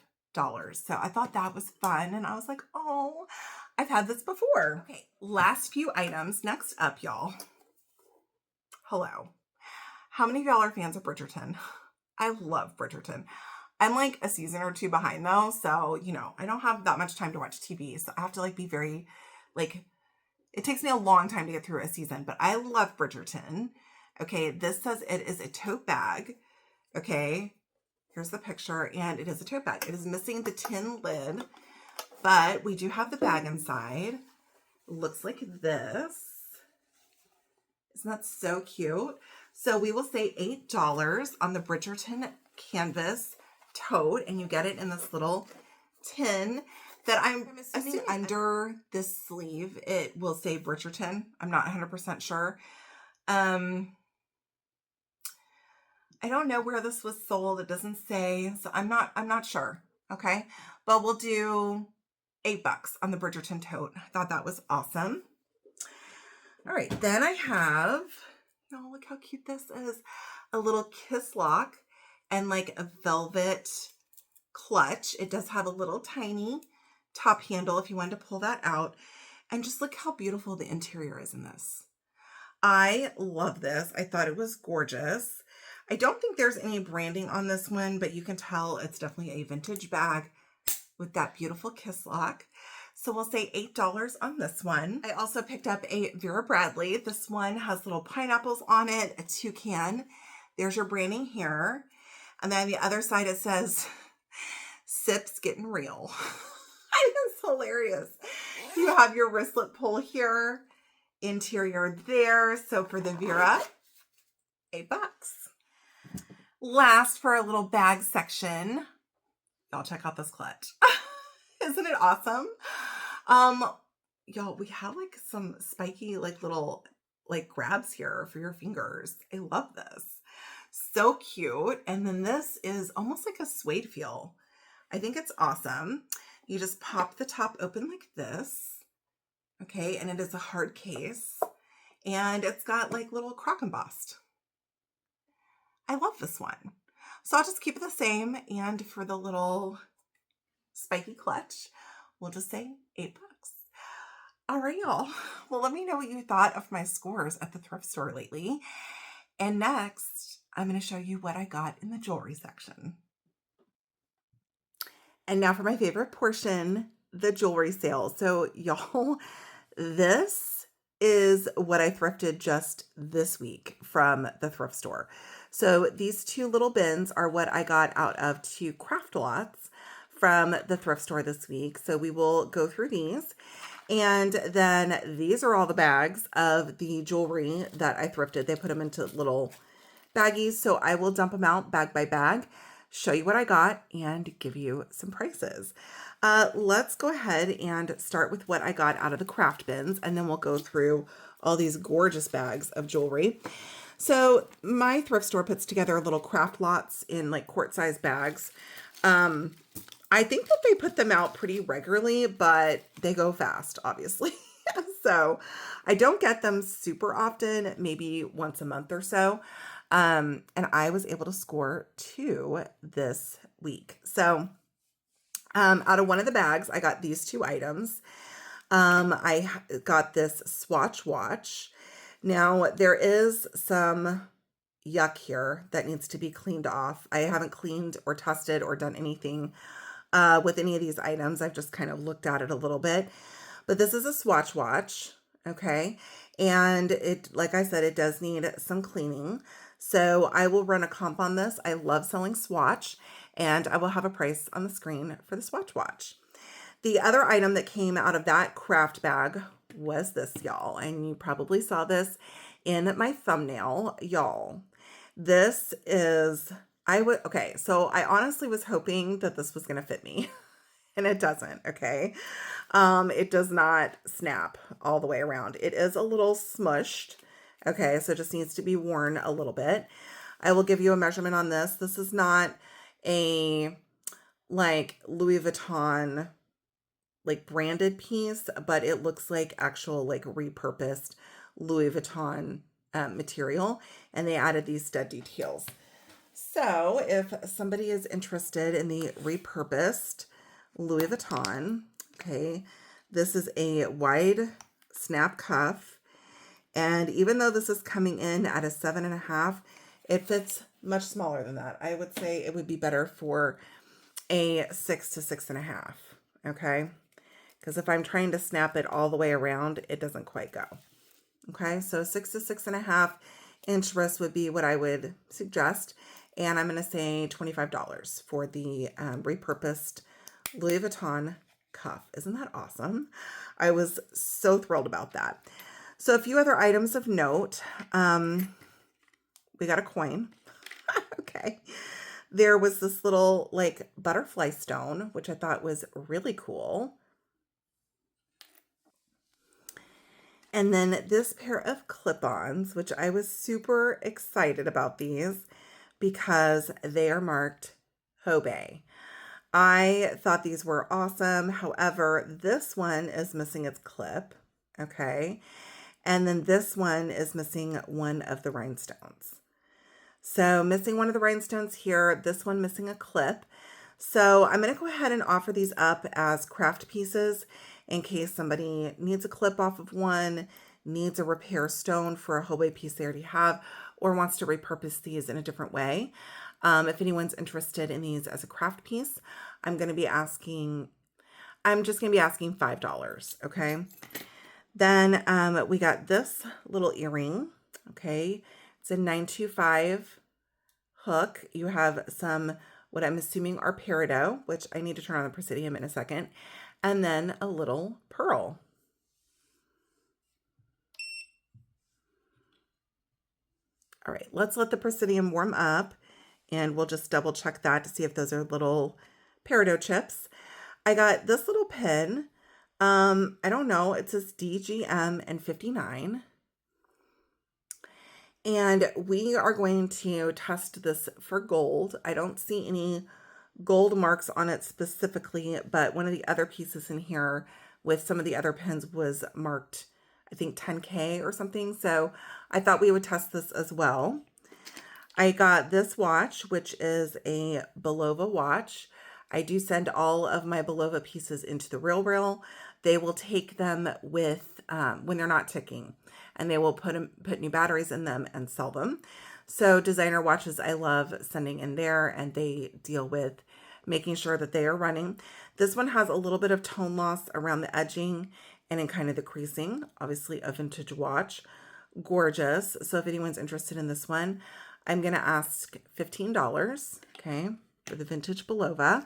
So I thought that was fun. And I was like, oh, I've had this before. Okay, last few items. Next up, y'all. Hello. How many of y'all are fans of Bridgerton? I love Bridgerton. I'm like a season or two behind though. So, you know, I don't have that much time to watch TV. So I have to like be very like, it takes me a long time to get through a season, but I love Bridgerton. Okay, this says it is a tote bag. Okay, here's the picture, and it is a tote bag. It is missing the tin lid, but we do have the bag inside. Looks like this. Isn't that so cute? So we will say $8 on the Bridgerton canvas tote, and you get it in this little tin. That I'm assuming under this sleeve, it will say Bridgerton. I'm not 100% sure. I don't know where this was sold. It doesn't say, so I'm not sure. Okay. But we'll do $8 on the Bridgerton tote. I thought that was awesome. All right. Then I have, oh, look how cute this is. A little kiss lock and like a velvet clutch. It does have a little tiny top handle if you wanted to pull that out. And just look how beautiful the interior is in this. I love this. I thought it was gorgeous. I don't think there's any branding on this one, but you can tell it's definitely a vintage bag with that beautiful kiss lock. So we'll say $8 on this one. I also picked up a Vera Bradley. This one has little pineapples on it, a toucan. There's your branding here. And then the other side, it says Sips getting real. I think it's hilarious. You have your wristlet pull here, interior there. So for the Vera, $8. Last, for our little bag section, y'all check out this clutch. Isn't it awesome? Y'all, we have like some spiky, like little like grabs here for your fingers. I love this. So cute. And then this is almost like a suede feel. I think it's awesome. You just pop the top open like this. Okay. And it is a hard case. And it's got like little crock embossed. I love this one. So I'll just keep it the same. And for the little spiky clutch, we'll just say $8. All right, y'all. Well, let me know what you thought of my scores at the thrift store lately. And next, I'm going to show you what I got in the jewelry section. And now for my favorite portion, the jewelry sale. So y'all, this is what I thrifted just this week from the thrift store. So these two little bins are what I got out of two craft lots from the thrift store this week. So we will go through these. And then these are all the bags of the jewelry that I thrifted. They put them into little baggies. So I will dump them out bag by bag, show you what I got, and give you some prices. Let's go ahead and start with what I got out of the craft bins, and then we'll go through all these gorgeous bags of jewelry. So my thrift store puts together little craft lots in like quart-size bags. I think that they put them out pretty regularly, but they go fast, obviously. So I don't get them super often, maybe once a month or so. And I was able to score 2 this week. So out of one of the bags, I got these 2 items. I got this swatch watch. Now there is some yuck here that needs to be cleaned off. I haven't cleaned or tested or done anything with any of these items. I've just kind of looked at it a little bit, but this is a swatch watch. Okay. And it, like I said, it does need some cleaning. So I will run a comp on this. I love selling swatch, and I will have a price on the screen for the swatch watch. The other item that came out of that craft bag was this, y'all. And you probably saw this in my thumbnail, y'all. This is, okay, so I honestly was hoping that this was going to fit me, and it doesn't, okay? It does not snap all the way around. It is a little smushed, okay? So it just needs to be worn a little bit. I will give you a measurement on this. This is not a, like, Louis Vuitton, like, branded piece, but it looks like actual, like, repurposed Louis Vuitton material, and they added these stud details. So if somebody is interested in the repurposed Louis Vuitton, okay, this is a wide snap cuff. And even though this is coming in at a 7.5, it fits much smaller than that. I would say it would be better for a 6 to 6.5, okay? Because if I'm trying to snap it all the way around, it doesn't quite go. Okay, so 6 to 6.5 inch wrist would be what I would suggest. And I'm going to say $25 for the repurposed Louis Vuitton cuff. Isn't that awesome? I was so thrilled about that. So a few other items of note. We got a coin. Okay. There was this little like butterfly stone, which I thought was really cool. And then this pair of clip-ons, which I was super excited about these because they are marked Hobe. I thought these were awesome. However, this one is missing its clip. Okay. And then this one is missing one of the rhinestones. So missing one of the rhinestones here, this one missing a clip. So I'm going to go ahead and offer these up as craft pieces in case somebody needs a clip off of one, needs a repair stone for a Hobe piece they already have, or wants to repurpose these in a different way. If anyone's interested in these as a craft piece, I'm just going to be asking $5, okay? Then we got this little earring, okay? It's a 925 hook. You have some what I'm assuming are peridot, which I need to turn on the Presidium in a second, and then a little pearl. All right, let's let the Presidium warm up, and we'll just double check that to see if those are little peridot chips. I got this little pin. I don't know. It says DGM and 59. And we are going to test this for gold. I don't see any gold marks on it specifically, but one of the other pieces in here with some of the other pins was marked, I think 10K or something. So I thought we would test this as well. I got this watch, which is a Bulova watch. I do send all of my Bulova pieces into the Real. They will take them with, when they're not ticking, and they will put new batteries in them and sell them. So designer watches I love sending in there, and they deal with making sure that they are running. This one has a little bit of tone loss around the edging and in kind of the creasing, obviously a vintage watch. Gorgeous. So if anyone's interested in this one, I'm going to ask $15, okay, for the vintage Bulova.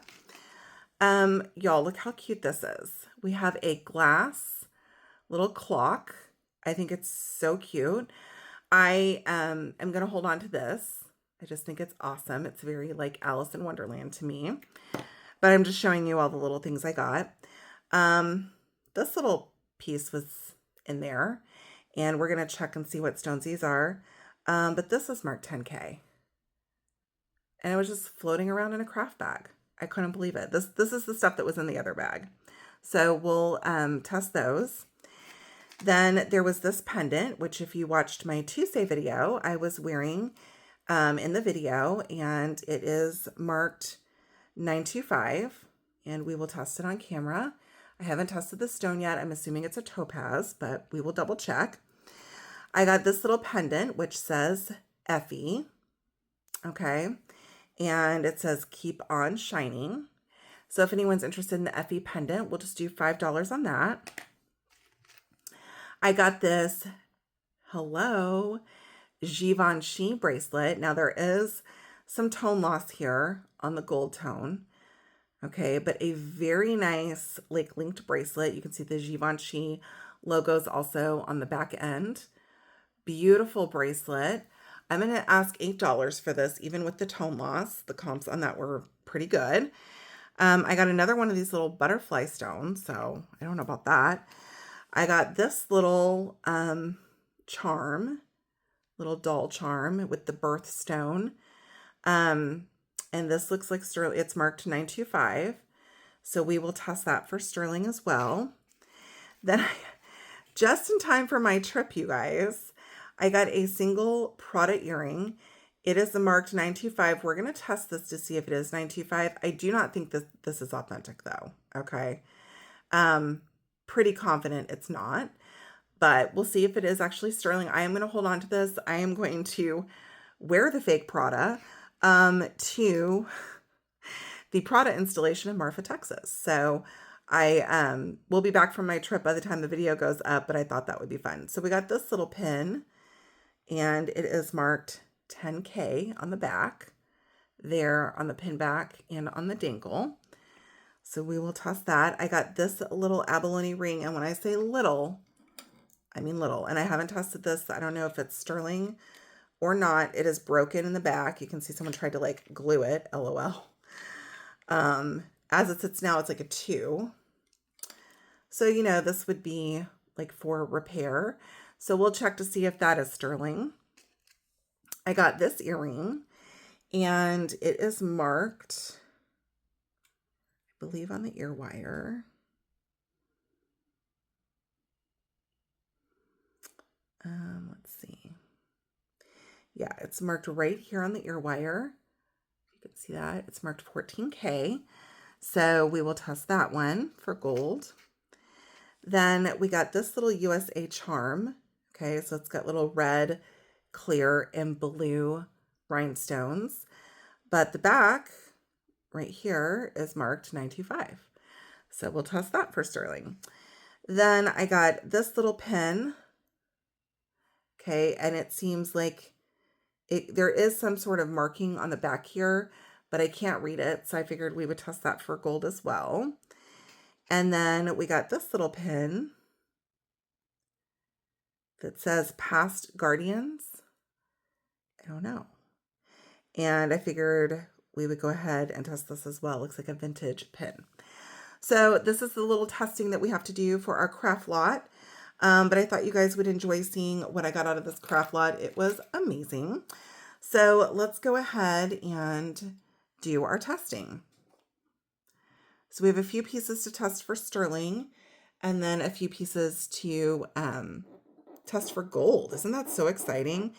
Y'all, look how cute this is. We have a glass little clock. I think it's so cute. I am going to hold on to this. I just think it's awesome. It's very like Alice in Wonderland to me. But I'm just showing you all the little things I got. This little piece was in there, and we're going to check and see what stones these are. But this is marked 10K. And it was just floating around in a craft bag. I couldn't believe it. This is the stuff that was in the other bag. So we'll test those. Then there was this pendant, which if you watched my Tuesday video, I was wearing in the video, and it is marked 925, and we will test it on camera. I haven't tested the stone yet. I'm assuming it's a topaz, but we will double check. I got this little pendant, which says Effie, okay, and it says keep on shining. So if anyone's interested in the Effie pendant, we'll just do $5 on that. I got this Hello Givenchy bracelet. Now there is some tone loss here on the gold tone, okay, but a very nice like linked bracelet. You can see the Givenchy logos also on the back end. Beautiful bracelet. I'm going to ask $8 for this, even with the tone loss. The comps on that were pretty good. I got another one of these little butterfly stones, so I don't know about that. I got this little charm, little doll charm with the birthstone. And this looks like sterling. It's marked 925. So we will test that for sterling as well. Then just in time for my trip, you guys, I got a single Prada earring. It is the marked 925. We're going to test this to see if it is 925. I do not think this is authentic though. Okay. Pretty confident it's not, but we'll see if it is actually sterling. I am going to hold on to this. I am going to wear the fake Prada to the Prada installation in Marfa, Texas. So I will be back from my trip by the time the video goes up, but I thought that would be fun. So we got this little pin, and it is marked 10K on the back, there on the pin back and on the dingle. So we will test that. I got this little abalone ring, and when I say little, I mean little. And I haven't tested this. I don't know if it's sterling or not. It is broken in the back. You can see someone tried to like glue it, LOL. As it sits now, it's like a 2. So, you know, this would be like for repair. So we'll check to see if that is sterling. I got this earring, and it is marked, I believe, on the ear wire. Let's see. Yeah, it's marked right here on the ear wire. You can see that. It's marked 14K. So we will test that one for gold. Then we got this little USA charm. Okay, so it's got little red, clear, and blue rhinestones. But the back right here is marked 925. So we'll test that for sterling. Then I got this little pin. Okay, and it seems like there is some sort of marking on the back here, but I can't read it. So I figured we would test that for gold as well. And then we got this little pin that says Past Guardians. I don't know. And I figured we would go ahead and test this as well. Looks like a vintage pin. So this is the little testing that we have to do for our craft lot. But I thought you guys would enjoy seeing what I got out of this craft lot. It was amazing. So let's go ahead and do our testing. So we have a few pieces to test for sterling and then a few pieces to test for gold. Isn't that so exciting?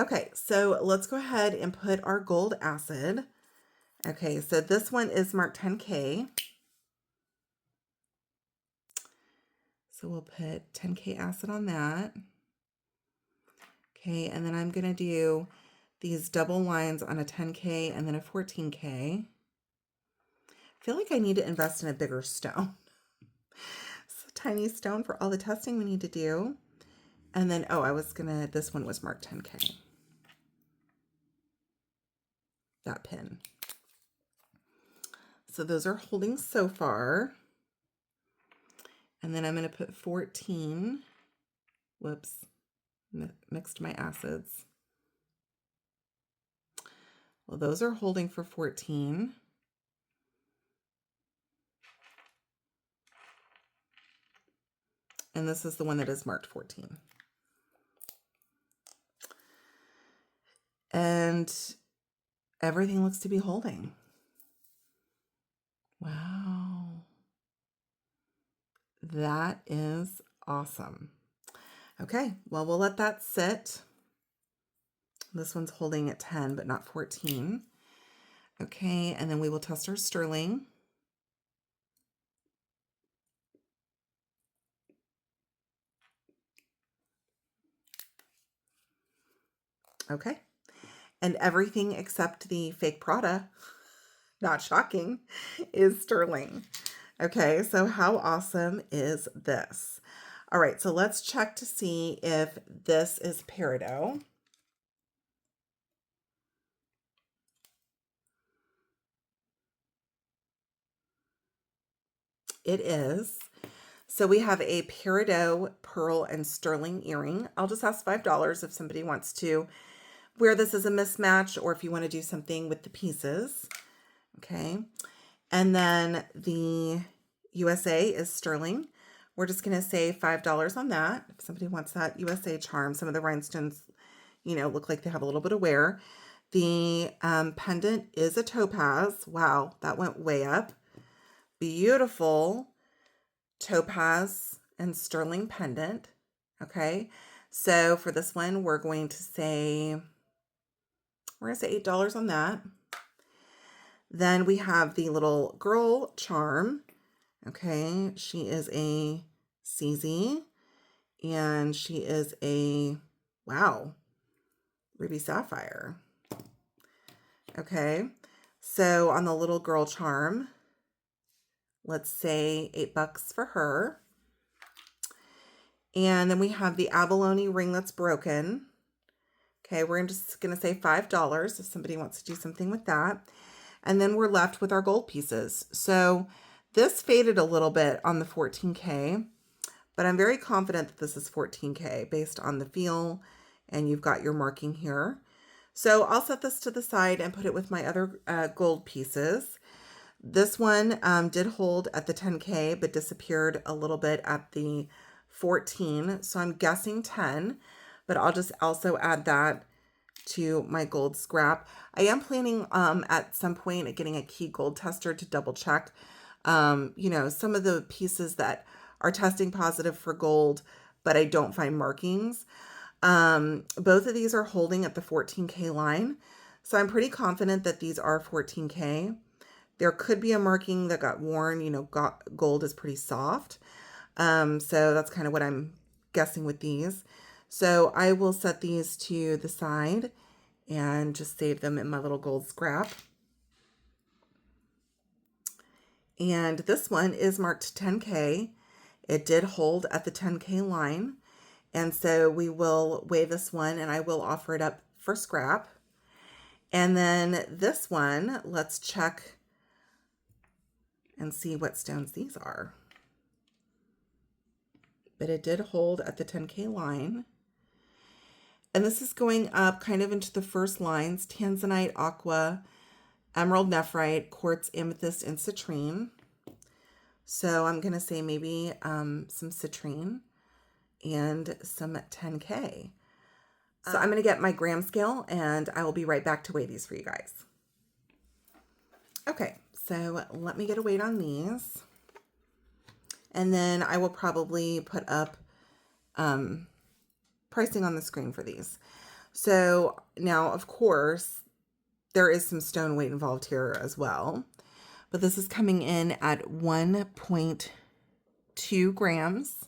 Okay, so let's go ahead and put our gold acid. Okay, so this one is marked 10K. So we'll put 10K acid on that. Okay, and then I'm going to do these double lines on a 10K and then a 14K. I feel like I need to invest in a bigger stone. It's a tiny stone for all the testing we need to do. And then, oh, this one was marked 10K. That pin. So those are holding so far. And then I'm going to put 14. Whoops. Mixed my acids. Well, those are holding for 14. And this is the one that is marked 14. And everything looks to be holding. Wow. That is awesome. Okay, well, we'll let that sit. This one's holding at 10, but not 14. Okay, and then we will test our sterling. Okay, and everything except the fake Prada, not shocking, is sterling. Okay, so how awesome is this? All right, so let's check to see if this is peridot. It is. So we have a peridot pearl and sterling earring. I'll just ask $5 if somebody wants to wear this as a mismatch or if you want to do something with the pieces. Okay. And then the USA is sterling. We're just going to say $5 on that. If somebody wants that USA charm, some of the rhinestones, you know, look like they have a little bit of wear. The pendant is a topaz. Wow, that went way up. Beautiful topaz and sterling pendant. Okay, so for this one, we're going to say $8 on that. Then we have the little girl charm. Okay, she is a CZ and she is a, wow, ruby sapphire. Okay, so on the little girl charm, let's say $8 for her. And then we have the abalone ring that's broken. Okay, we're just going to say $5 if somebody wants to do something with that. And then we're left with our gold pieces. So this faded a little bit on the 14K, but I'm very confident that this is 14K based on the feel, and you've got your marking here. So I'll set this to the side and put it with my other gold pieces. This one did hold at the 10K, but disappeared a little bit at the 14. So I'm guessing 10, but I'll just also add that to my gold scrap. I am planning at some point at getting a key gold tester to double check, you know, some of the pieces that are testing positive for gold, but I don't find markings. Both of these are holding at the 14K line. So I'm pretty confident that these are 14K. There could be a marking that got worn, you know, gold is pretty soft. So that's kind of what I'm guessing with these. So I will set these to the side and just save them in my little gold scrap. And this one is marked 10K. It did hold at the 10K line. And so we will weigh this one and I will offer it up for scrap. And then this one, let's check and see what stones these are. But it did hold at the 10K line. And this is going up kind of into the first lines: tanzanite, aqua, emerald nephrite, quartz, amethyst, and citrine. So I'm going to say maybe some citrine and some 10K. So I'm going to get my gram scale and I will be right back to weigh these for you guys. Okay, so let me get a weight on these. And then I will probably put up pricing on the screen for these. So now, of course, there is some stone weight involved here as well. But this is coming in at 1.2 grams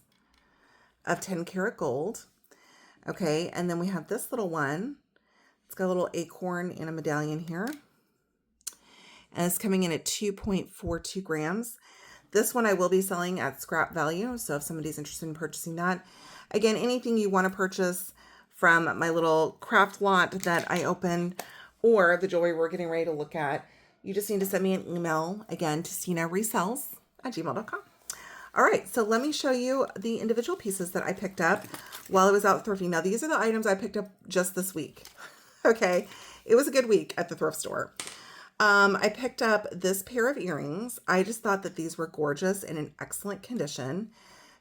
of 10 karat gold. Okay, and then we have this little one. It's got a little acorn and a medallion here. And it's coming in at 2.42 grams. This one I will be selling at scrap value. So if somebody's interested in purchasing that, again, anything you want to purchase from my little craft lot that I opened or the jewelry we're getting ready to look at, you just need to send me an email, again, to CinaResells@gmail.com. All right, so let me show you the individual pieces that I picked up while I was out thrifting. Now, these are the items I picked up just this week. Okay, it was a good week at the thrift store. I picked up this pair of earrings. I just thought that these were gorgeous and in excellent condition.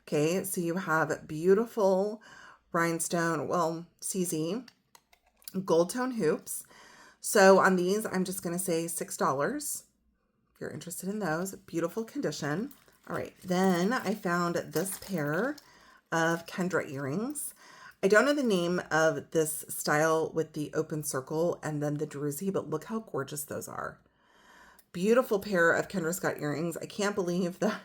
Okay, so you have beautiful rhinestone, well, CZ, gold tone hoops. So on these, I'm just going to say $6 if you're interested in those. Beautiful condition. All right, then I found this pair of Kendra earrings. I don't know the name of this style with the open circle and then the druzy, but look how gorgeous those are. Beautiful pair of Kendra Scott earrings. I can't believe that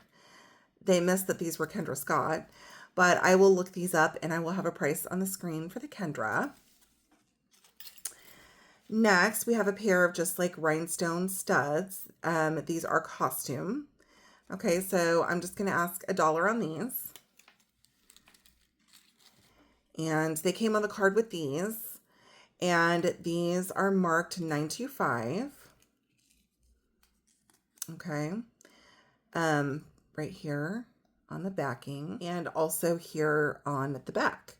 they missed that these were Kendra Scott, but I will look these up and I will have a price on the screen for the Kendra. Next, we have a pair of just like rhinestone studs. These are costume. Okay, so I'm just going to ask $1 on these. And they came on the card with these. And these are marked 925. Okay. Right here on the backing and also here on the back.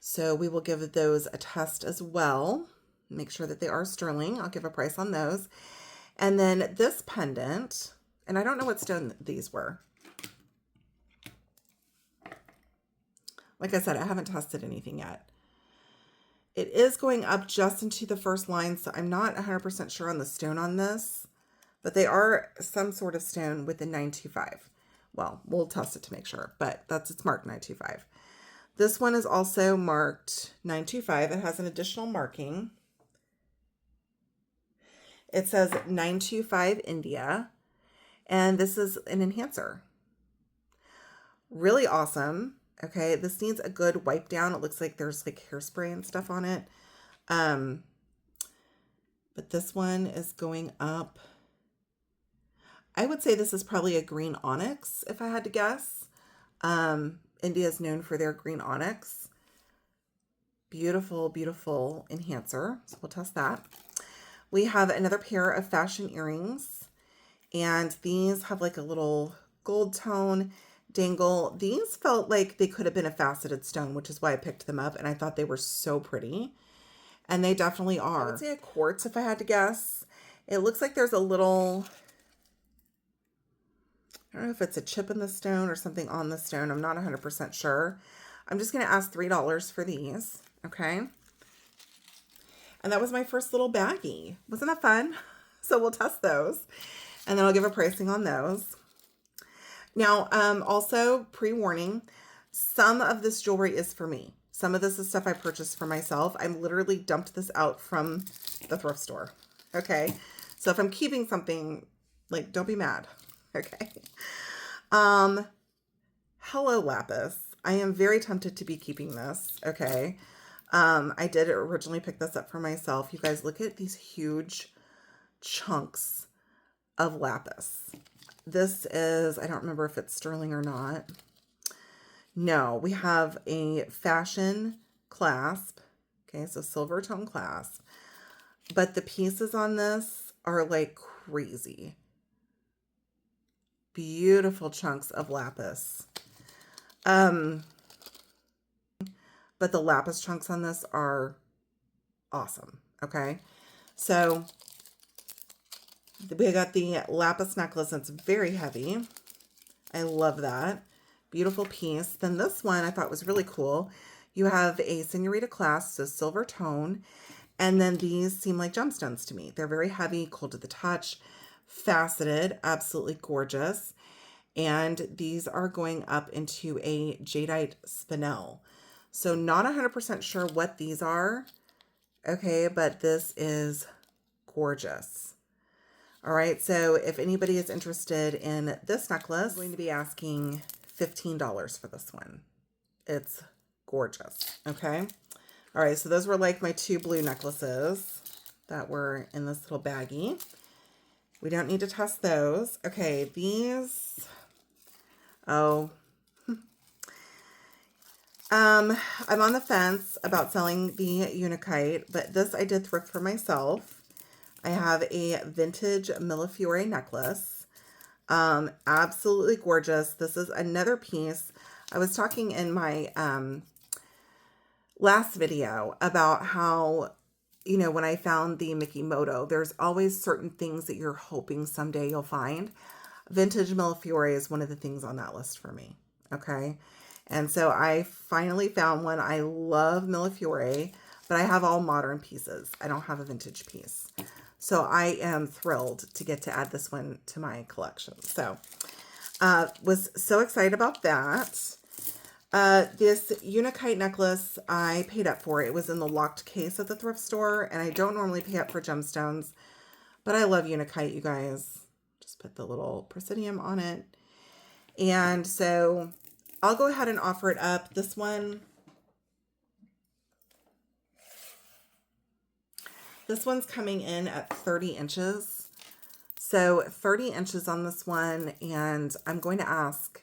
So we will give those a test as well. Make sure that they are sterling. I'll give a price on those. And then this pendant, and I don't know what stone these were. Like I said, I haven't tested anything yet. It is going up just into the first line, so I'm not 100% sure on the stone on this, but they are some sort of stone with the 925. Well, we'll test it to make sure, but it's marked 925. This one is also marked 925. It has an additional marking. It says 925 India, and this is an enhancer. Really awesome. Okay, this needs a good wipe down. It looks like there's like hairspray and stuff on it. But this one is going up. I would say this is probably a green onyx, if I had to guess. India is known for their green onyx. Beautiful, beautiful enhancer. So we'll test that. We have another pair of fashion earrings, and these have like a little gold tone dangle. These felt like they could have been a faceted stone, which is why I picked them up, and I thought they were so pretty, and they definitely are. I would say a quartz if I had to guess. It looks like there's a little, I don't know if it's a chip in the stone or something on the stone. I'm not 100% sure. I'm just going to ask $3 for these, okay? And that was my first little baggie. Wasn't that fun? So we'll test those, and then I'll give a pricing on those. Now, also pre-warning, some of this jewelry is for me. Some of this is stuff I purchased for myself. I literally dumped this out from the thrift store. Okay. So if I'm keeping something, like, don't be mad. Okay. Hello Lapis. I am very tempted to be keeping this. Okay. I did originally pick this up for myself. You guys, look at these huge chunks of lapis. This is, I don't remember if it's sterling or not. No, we have a fashion clasp. Okay, so silver tone clasp. But the pieces on this are like crazy. Beautiful chunks of lapis. But the lapis chunks on this are awesome. Okay, so we got the lapis necklace. It's very heavy. I love that. Beautiful piece. Then this one I thought was really cool. You have a senorita clasp, so silver tone. And then these seem like gemstones to me. They're very heavy, cold to the touch, faceted, absolutely gorgeous. And these are going up into a jadeite spinel. So not 100% sure what these are. Okay, but this is gorgeous. All right, so if anybody is interested in this necklace, I'm going to be asking $15 for this one. It's gorgeous, okay? All right, so those were like my two blue necklaces that were in this little baggie. We don't need to test those. Okay, these, oh, I'm on the fence about selling the Unikite, but this I did thrift for myself. I have a vintage Millefiore necklace. Absolutely gorgeous. This is another piece. I was talking in my last video about how, you know, when I found the Mikimoto, there's always certain things that you're hoping someday you'll find. Vintage Millefiore is one of the things on that list for me. Okay. And so I finally found one. I love Millefiore, but I have all modern pieces. I don't have a vintage piece. So I am thrilled to get to add this one to my collection. So was so excited about that. This Unikite necklace I paid up for. It was in the locked case at the thrift store, and I don't normally pay up for gemstones, but I love Unikite, you guys. Just put the little presidium on it. And so I'll go ahead and offer it up. This one's coming in at 30 inches. So 30 inches on this one, and I'm going to ask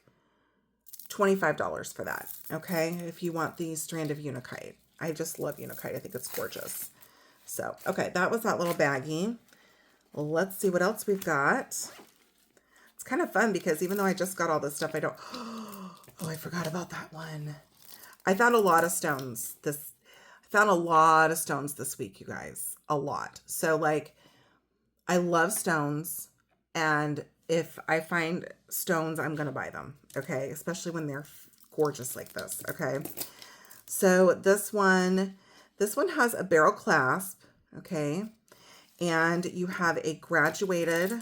$25 for that, okay? If you want the strand of Unikite. I just love Unikite. I think it's gorgeous. So, okay, that was that little baggie. Well, let's see what else we've got. It's kind of fun because even though I just got all this stuff, I don't... Oh, I forgot about that one. I found a lot of stones this week, you guys. A lot. So, like, I love stones, and if I find stones, I'm going to buy them, okay? Especially when they're gorgeous like this, okay? So this one has a barrel clasp, okay? And you have a graduated,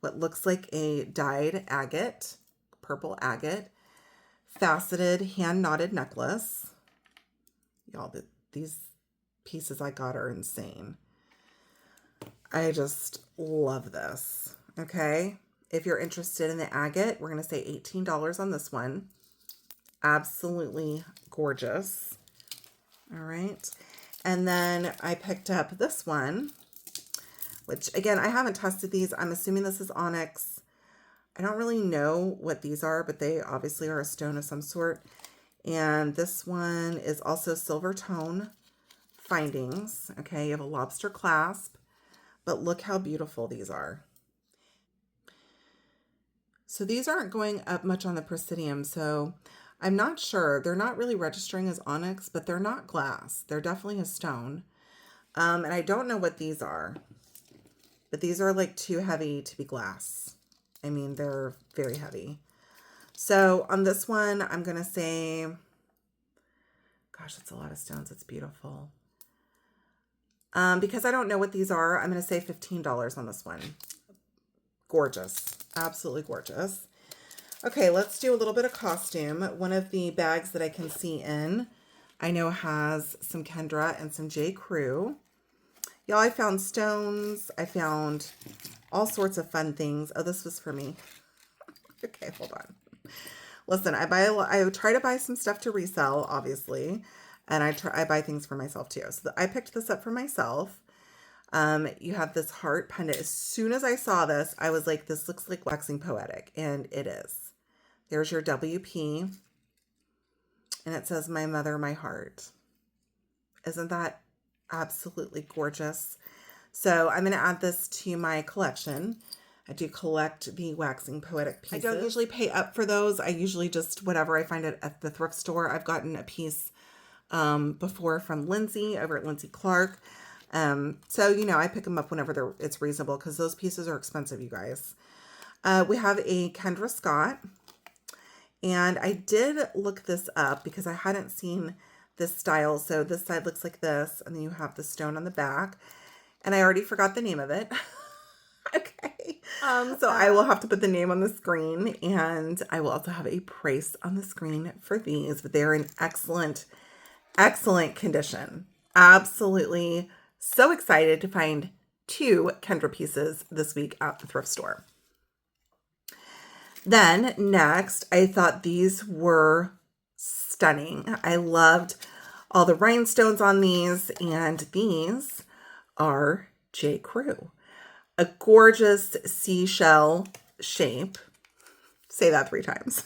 what looks like a dyed agate, purple agate, faceted hand-knotted necklace. Y'all, these pieces I got are insane. I just love this, okay? If you're interested in the agate, we're going to say $18 on this one. Absolutely gorgeous. All right. And then I picked up this one, which, again, I haven't tested these. I'm assuming this is onyx. I don't really know what these are, but they obviously are a stone of some sort. And this one is also silver tone findings. Okay, you have a lobster clasp. But look how beautiful these are. So these aren't going up much on the Presidium, so I'm not sure. They're not really registering as onyx, but they're not glass. They're definitely a stone. And I don't know what these are, but these are like too heavy to be glass. I mean, they're very heavy. So on this one, I'm going to say, gosh, that's a lot of stones. It's beautiful. Because I don't know what these are, I'm going to say $15 on this one. Gorgeous. Absolutely gorgeous. Okay, let's do a little bit of costume. One of the bags that I can see in, I know has some Kendra and some J. Crew. Y'all, I found stones. I found all sorts of fun things. Oh, this was for me. Okay, hold on. Listen, I try to buy some stuff to resell, obviously. And I buy things for myself too. So I picked this up for myself. You have this heart pendant. As soon as I saw this, I was like, this looks like waxing poetic, and it is. There's your WP, and it says, my mother, my heart. Isn't that absolutely gorgeous? So I'm going to add this to my collection. I do collect the waxing poetic pieces. I don't usually pay up for those. I usually just whatever I find at the thrift store. I've gotten a piece before from Lindsay over at Lindsay Clark. So, you know, I pick them up whenever it's reasonable because those pieces are expensive, you guys. We have a Kendra Scott, and I did look this up because I hadn't seen this style. So this side looks like this, and then you have the stone on the back, and I already forgot the name of it. Okay. So I will have to put the name on the screen, and I will also have a price on the screen for these, but they're in excellent condition. Absolutely so excited to find 2 Kendra pieces this week at the thrift store. Then next, I thought these were stunning. I loved all the rhinestones on these, and these are J. Crew. A gorgeous seashell shape. Say that 3 times.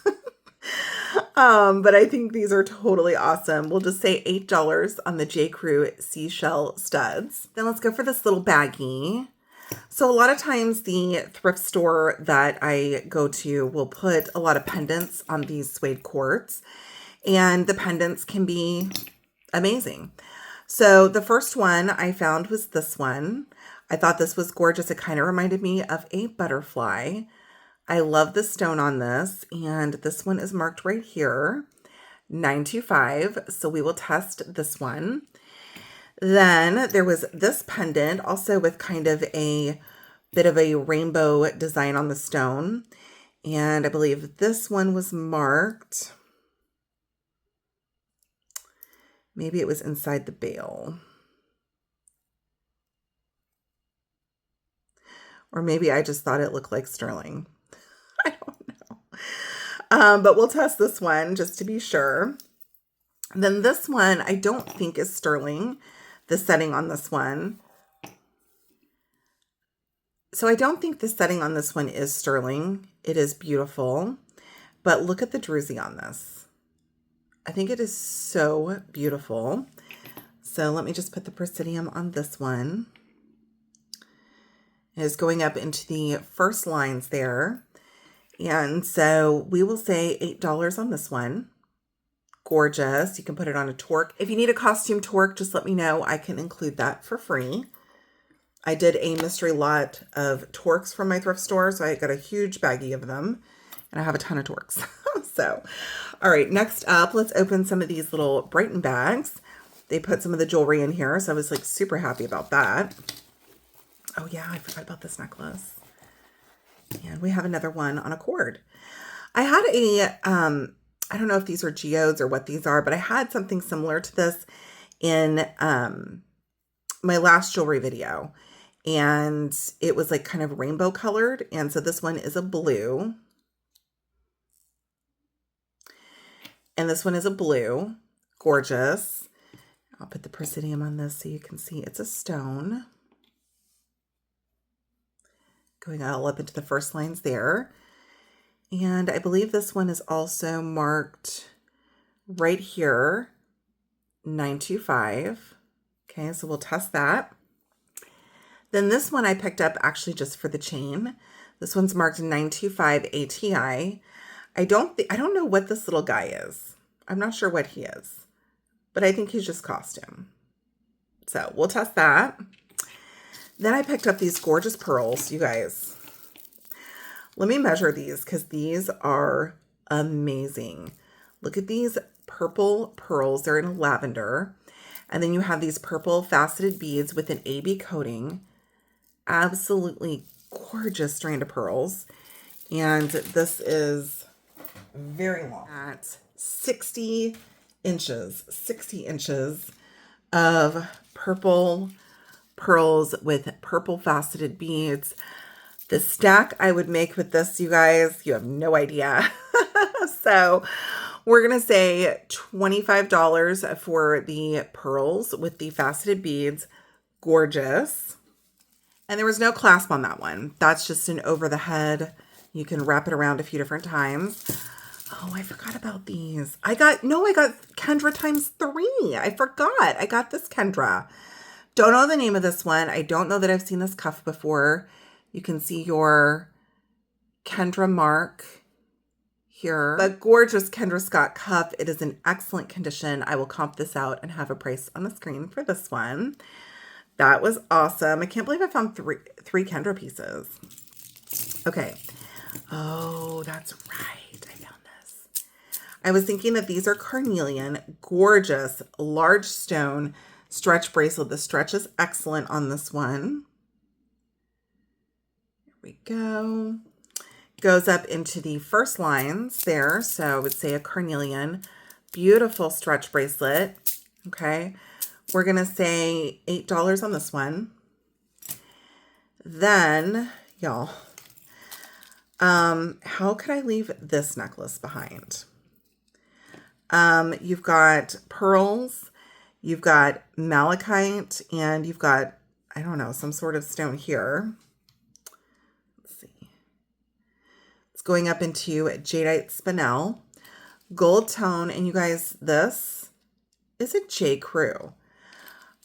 But I think these are totally awesome. We'll just say $8 on the J. Crew seashell studs. Then let's go for this little baggie. So a lot of times the thrift store that I go to will put a lot of pendants on these suede quartz, and the pendants can be amazing. So the first one I found was this one. I thought this was gorgeous. It kind of reminded me of a butterfly. I love the stone on this, and this one is marked right here, 925. So we will test this one. Then there was this pendant also with kind of a bit of a rainbow design on the stone. And I believe this one was marked. Maybe it was inside the bail. Or maybe I just thought it looked like sterling. I don't know. But we'll test this one just to be sure. Then this one, I don't think is sterling, the setting on this one. So I don't think the setting on this one is sterling. It is beautiful. But look at the druzy on this. I think it is so beautiful. So let me just put the Presidium on this one. It is going up into the first lines there. And so we will say $8 on this one. Gorgeous. You can put it on a torque. If you need a costume torque, just let me know. I can include that for free. I did a mystery lot of torques from my thrift store, so I got a huge baggie of them, and I have a ton of torques. So, all right, next up, let's open some of these little Brighton bags. They put some of the jewelry in here, so I was like super happy about that. Oh yeah, I forgot about this necklace. And we have another one on a cord. I had a, I don't know if these are geodes or what these are, but I had something similar to this in my last jewelry video. And it was like kind of rainbow colored. And so this one is a blue. And this one is a blue. Gorgeous. I'll put the Presidium on this so you can see it's a stone. Going all up into the first lines there. And I believe this one is also marked right here, 925. Okay, so we'll test that. Then this one I picked up actually just for the chain. This one's marked 925 ATI. I don't know what this little guy is. I'm not sure what he is, but I think he's just costume. So we'll test that. Then I picked up these gorgeous pearls, you guys. Let me measure these because these are amazing. Look at these purple pearls. They're in lavender. And then you have these purple faceted beads with an AB coating. Absolutely gorgeous strand of pearls. And this is very long. At 60 inches of purple pearls with purple faceted beads. The stack I would make with this, you guys, you have no idea. So We're going to say $25 for the pearls with the faceted beads. Gorgeous. And there was no clasp on that one. That's just an over the head. You can wrap it around a few different times. Oh, I forgot about these. I got Kendra times 3. I forgot. I got this Kendra. Don't know the name of this one. I don't know that I've seen this cuff before. You can see your Kendra mark here. The gorgeous Kendra Scott cuff. It is in excellent condition. I will comp this out and have a price on the screen for this one. That was awesome. I can't believe I found three Kendra pieces. Okay. Oh, that's right. I found this. I was thinking that these are carnelian, gorgeous, large stone stretch bracelet. The stretch is excellent on this one. Here we go. Goes up into the first lines there. So I would say a carnelian, beautiful stretch bracelet. Okay. We're going to say $8 on this one. Then, y'all, how could I leave this necklace behind? You've got pearls, you've got malachite, and you've got, I don't know, some sort of stone here. Let's see. It's going up into jadeite spinel, gold tone, and you guys, this is a J. Crew.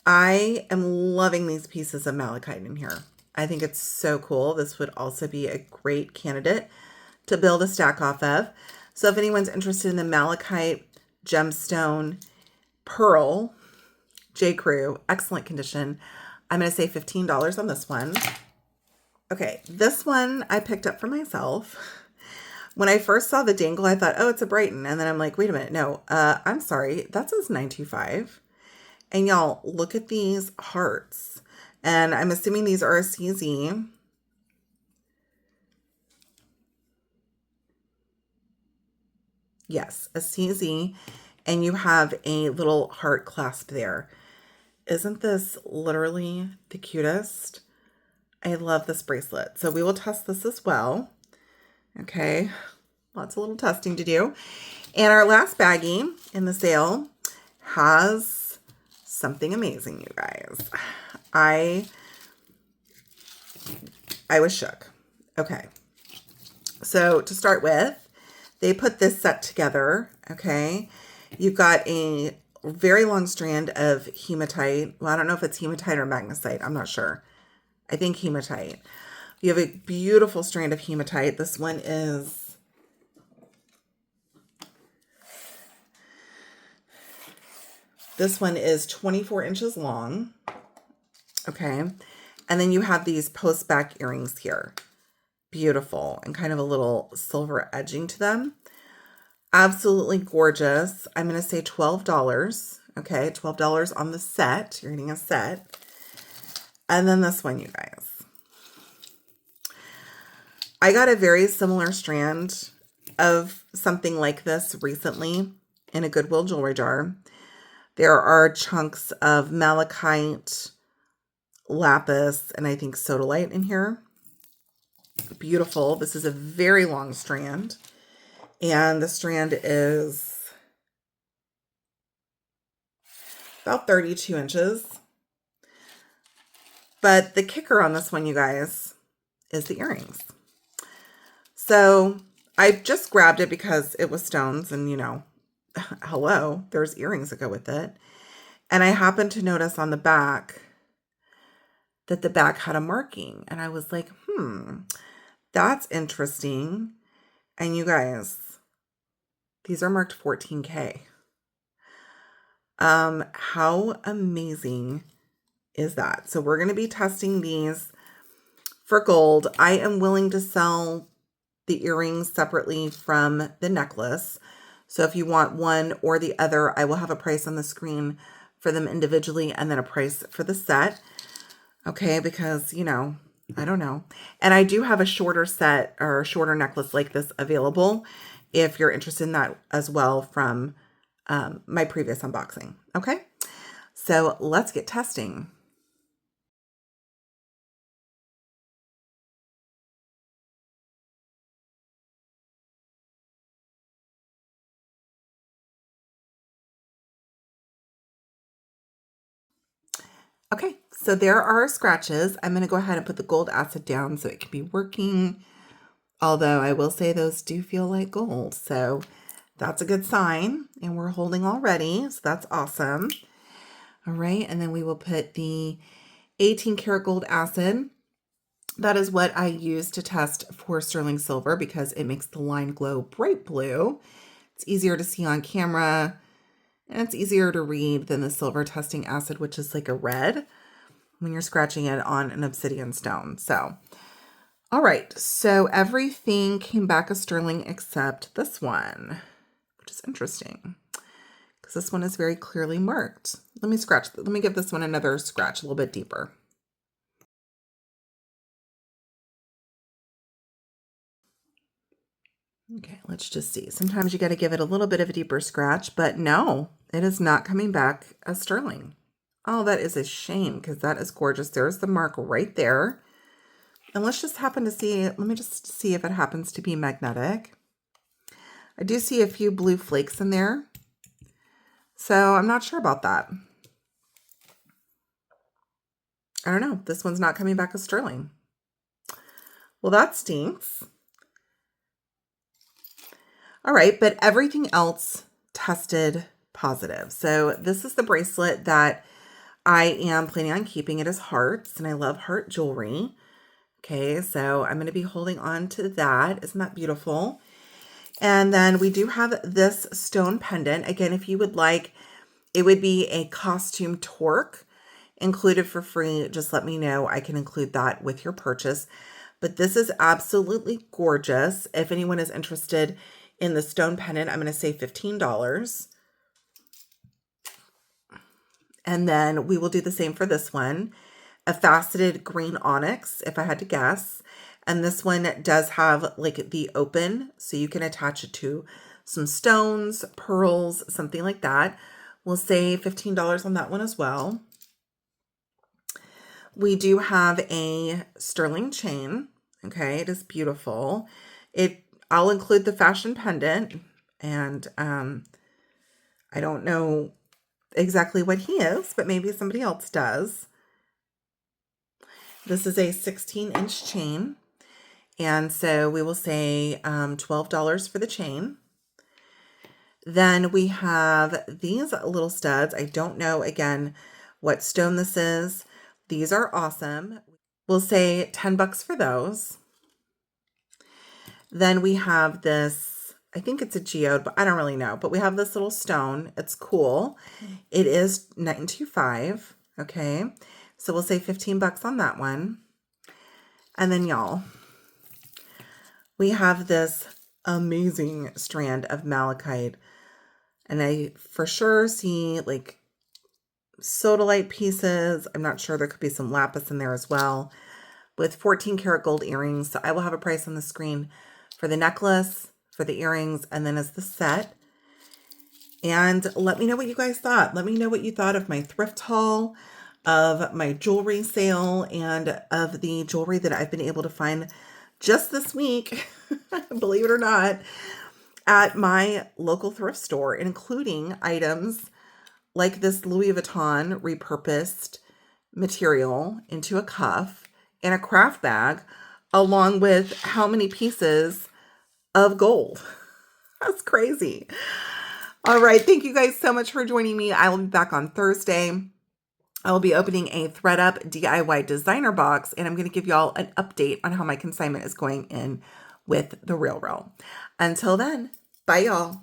I am loving these pieces of malachite in here. I think it's so cool. This would also be a great candidate to build a stack off of. So if anyone's interested in the malachite gemstone pearl J. Crew, excellent condition, I'm going to say $15 on this one. Okay, this one I picked up for myself. When I first saw the dangle, I thought, oh, it's a Brighton. And then I'm like, wait a minute. No, I'm sorry. That says $9.25. And y'all, look at these hearts. And I'm assuming these are a CZ. Yes, a CZ. And you have a little heart clasp there. Isn't this literally the cutest? I love this bracelet. So we will test this as well. Okay, lots of little testing to do. And our last baggie in the sale has something amazing, you guys. I was shook. Okay. So to start with, they put this set together. Okay. You've got a very long strand of hematite. Well, I don't know if it's hematite or magnesite. I'm not sure. I think hematite. You have a beautiful strand of hematite. This one is This one is 24 inches long. Okay. And then you have these post back earrings here. Beautiful. And kind of a little silver edging to them. Absolutely gorgeous. I'm going to say $12. Okay. $12 on the set. You're getting a set. And then this one, you guys. I got a very similar strand of something like this recently in a Goodwill jewelry jar. There are chunks of malachite, lapis, and I think sodalite in here. Beautiful. This is a very long strand. And the strand is about 32 inches. But the kicker on this one, you guys, is the earrings. So I just grabbed it because it was stones and, you know, hello, there's earrings that go with it. And I happened to notice on the back that the back had a marking. And I was like, that's interesting. And you guys, these are marked 14K. How amazing is that? So we're going to be testing these for gold. I am willing to sell the earrings separately from the necklace. So if you want one or the other, I will have a price on the screen for them individually and then a price for the set. Okay, because, you know, I don't know. And I do have a shorter set or a shorter necklace like this available if you're interested in that as well from my previous unboxing. Okay, so let's get testing. Okay, so there are our scratches. I'm going to go ahead and put the gold acid down so it can be working. Although I will say those do feel like gold. So that's a good sign. And we're holding already. So that's awesome. All right. And then we will put the 18 karat gold acid. That is what I use to test for sterling silver because it makes the line glow bright blue. It's easier to see on camera and it's easier to read than the silver testing acid, which is like a red when you're scratching it on an obsidian stone. So, all right. So everything came back as sterling except this one, which is interesting because this one is very clearly marked. Let me give this one another scratch a little bit deeper. Okay, let's just see. Sometimes you got to give it a little bit of a deeper scratch, but no, it is not coming back as sterling. Oh, that is a shame because that is gorgeous. There's the mark right there. And let's just happen to see, let me just see if it happens to be magnetic. I do see a few blue flakes in there. So I'm not sure about that. I don't know. This one's not coming back as sterling. Well, that stinks. All right, but everything else tested positive. So this is the bracelet that I am planning on keeping. It is hearts, and I love heart jewelry. Okay, so I'm going to be holding on to that. Isn't that beautiful? And then we do have this stone pendant. Again, if you would like, it would be a costume torque included for free. Just let me know. I can include that with your purchase. But this is absolutely gorgeous. If anyone is interested in the stone pendant, I'm going to say $15. And then we will do the same for this one. A faceted green onyx, if I had to guess. And this one does have like the open, so you can attach it to some stones, pearls, something like that. We'll say $15 on that one as well. We do have a sterling chain. Okay, it is beautiful. I'll include the fashion pendant, and I don't know exactly what he is, but maybe somebody else does. This is a 16-inch chain, and so we will say $12 for the chain. Then we have these little studs. I don't know, again, what stone this is. These are awesome. We'll say $10 for those. Then we have this, I think it's a geode, but I don't really know. But we have this little stone. It's cool. It is 925. Okay. So we'll say $15 on that one. And then y'all, we have this amazing strand of malachite. And I for sure see like sodalite pieces. I'm not sure, there could be some lapis in there as well, with 14 karat gold earrings. So I will have a price on the screen for the necklace, for the earrings, and then as the set. And let me know what you guys thought. Let me know what you thought of my thrift haul, of my jewelry sale, and of the jewelry that I've been able to find just this week, believe it or not, at my local thrift store, including items like this Louis Vuitton repurposed material into a cuff and a craft bag, along with how many pieces of gold. That's crazy. All right. Thank you guys so much for joining me. I will be back on Thursday. I will be opening a Thredup DIY designer box, and I'm going to give y'all an update on how my consignment is going in with the Real. Until then, bye y'all.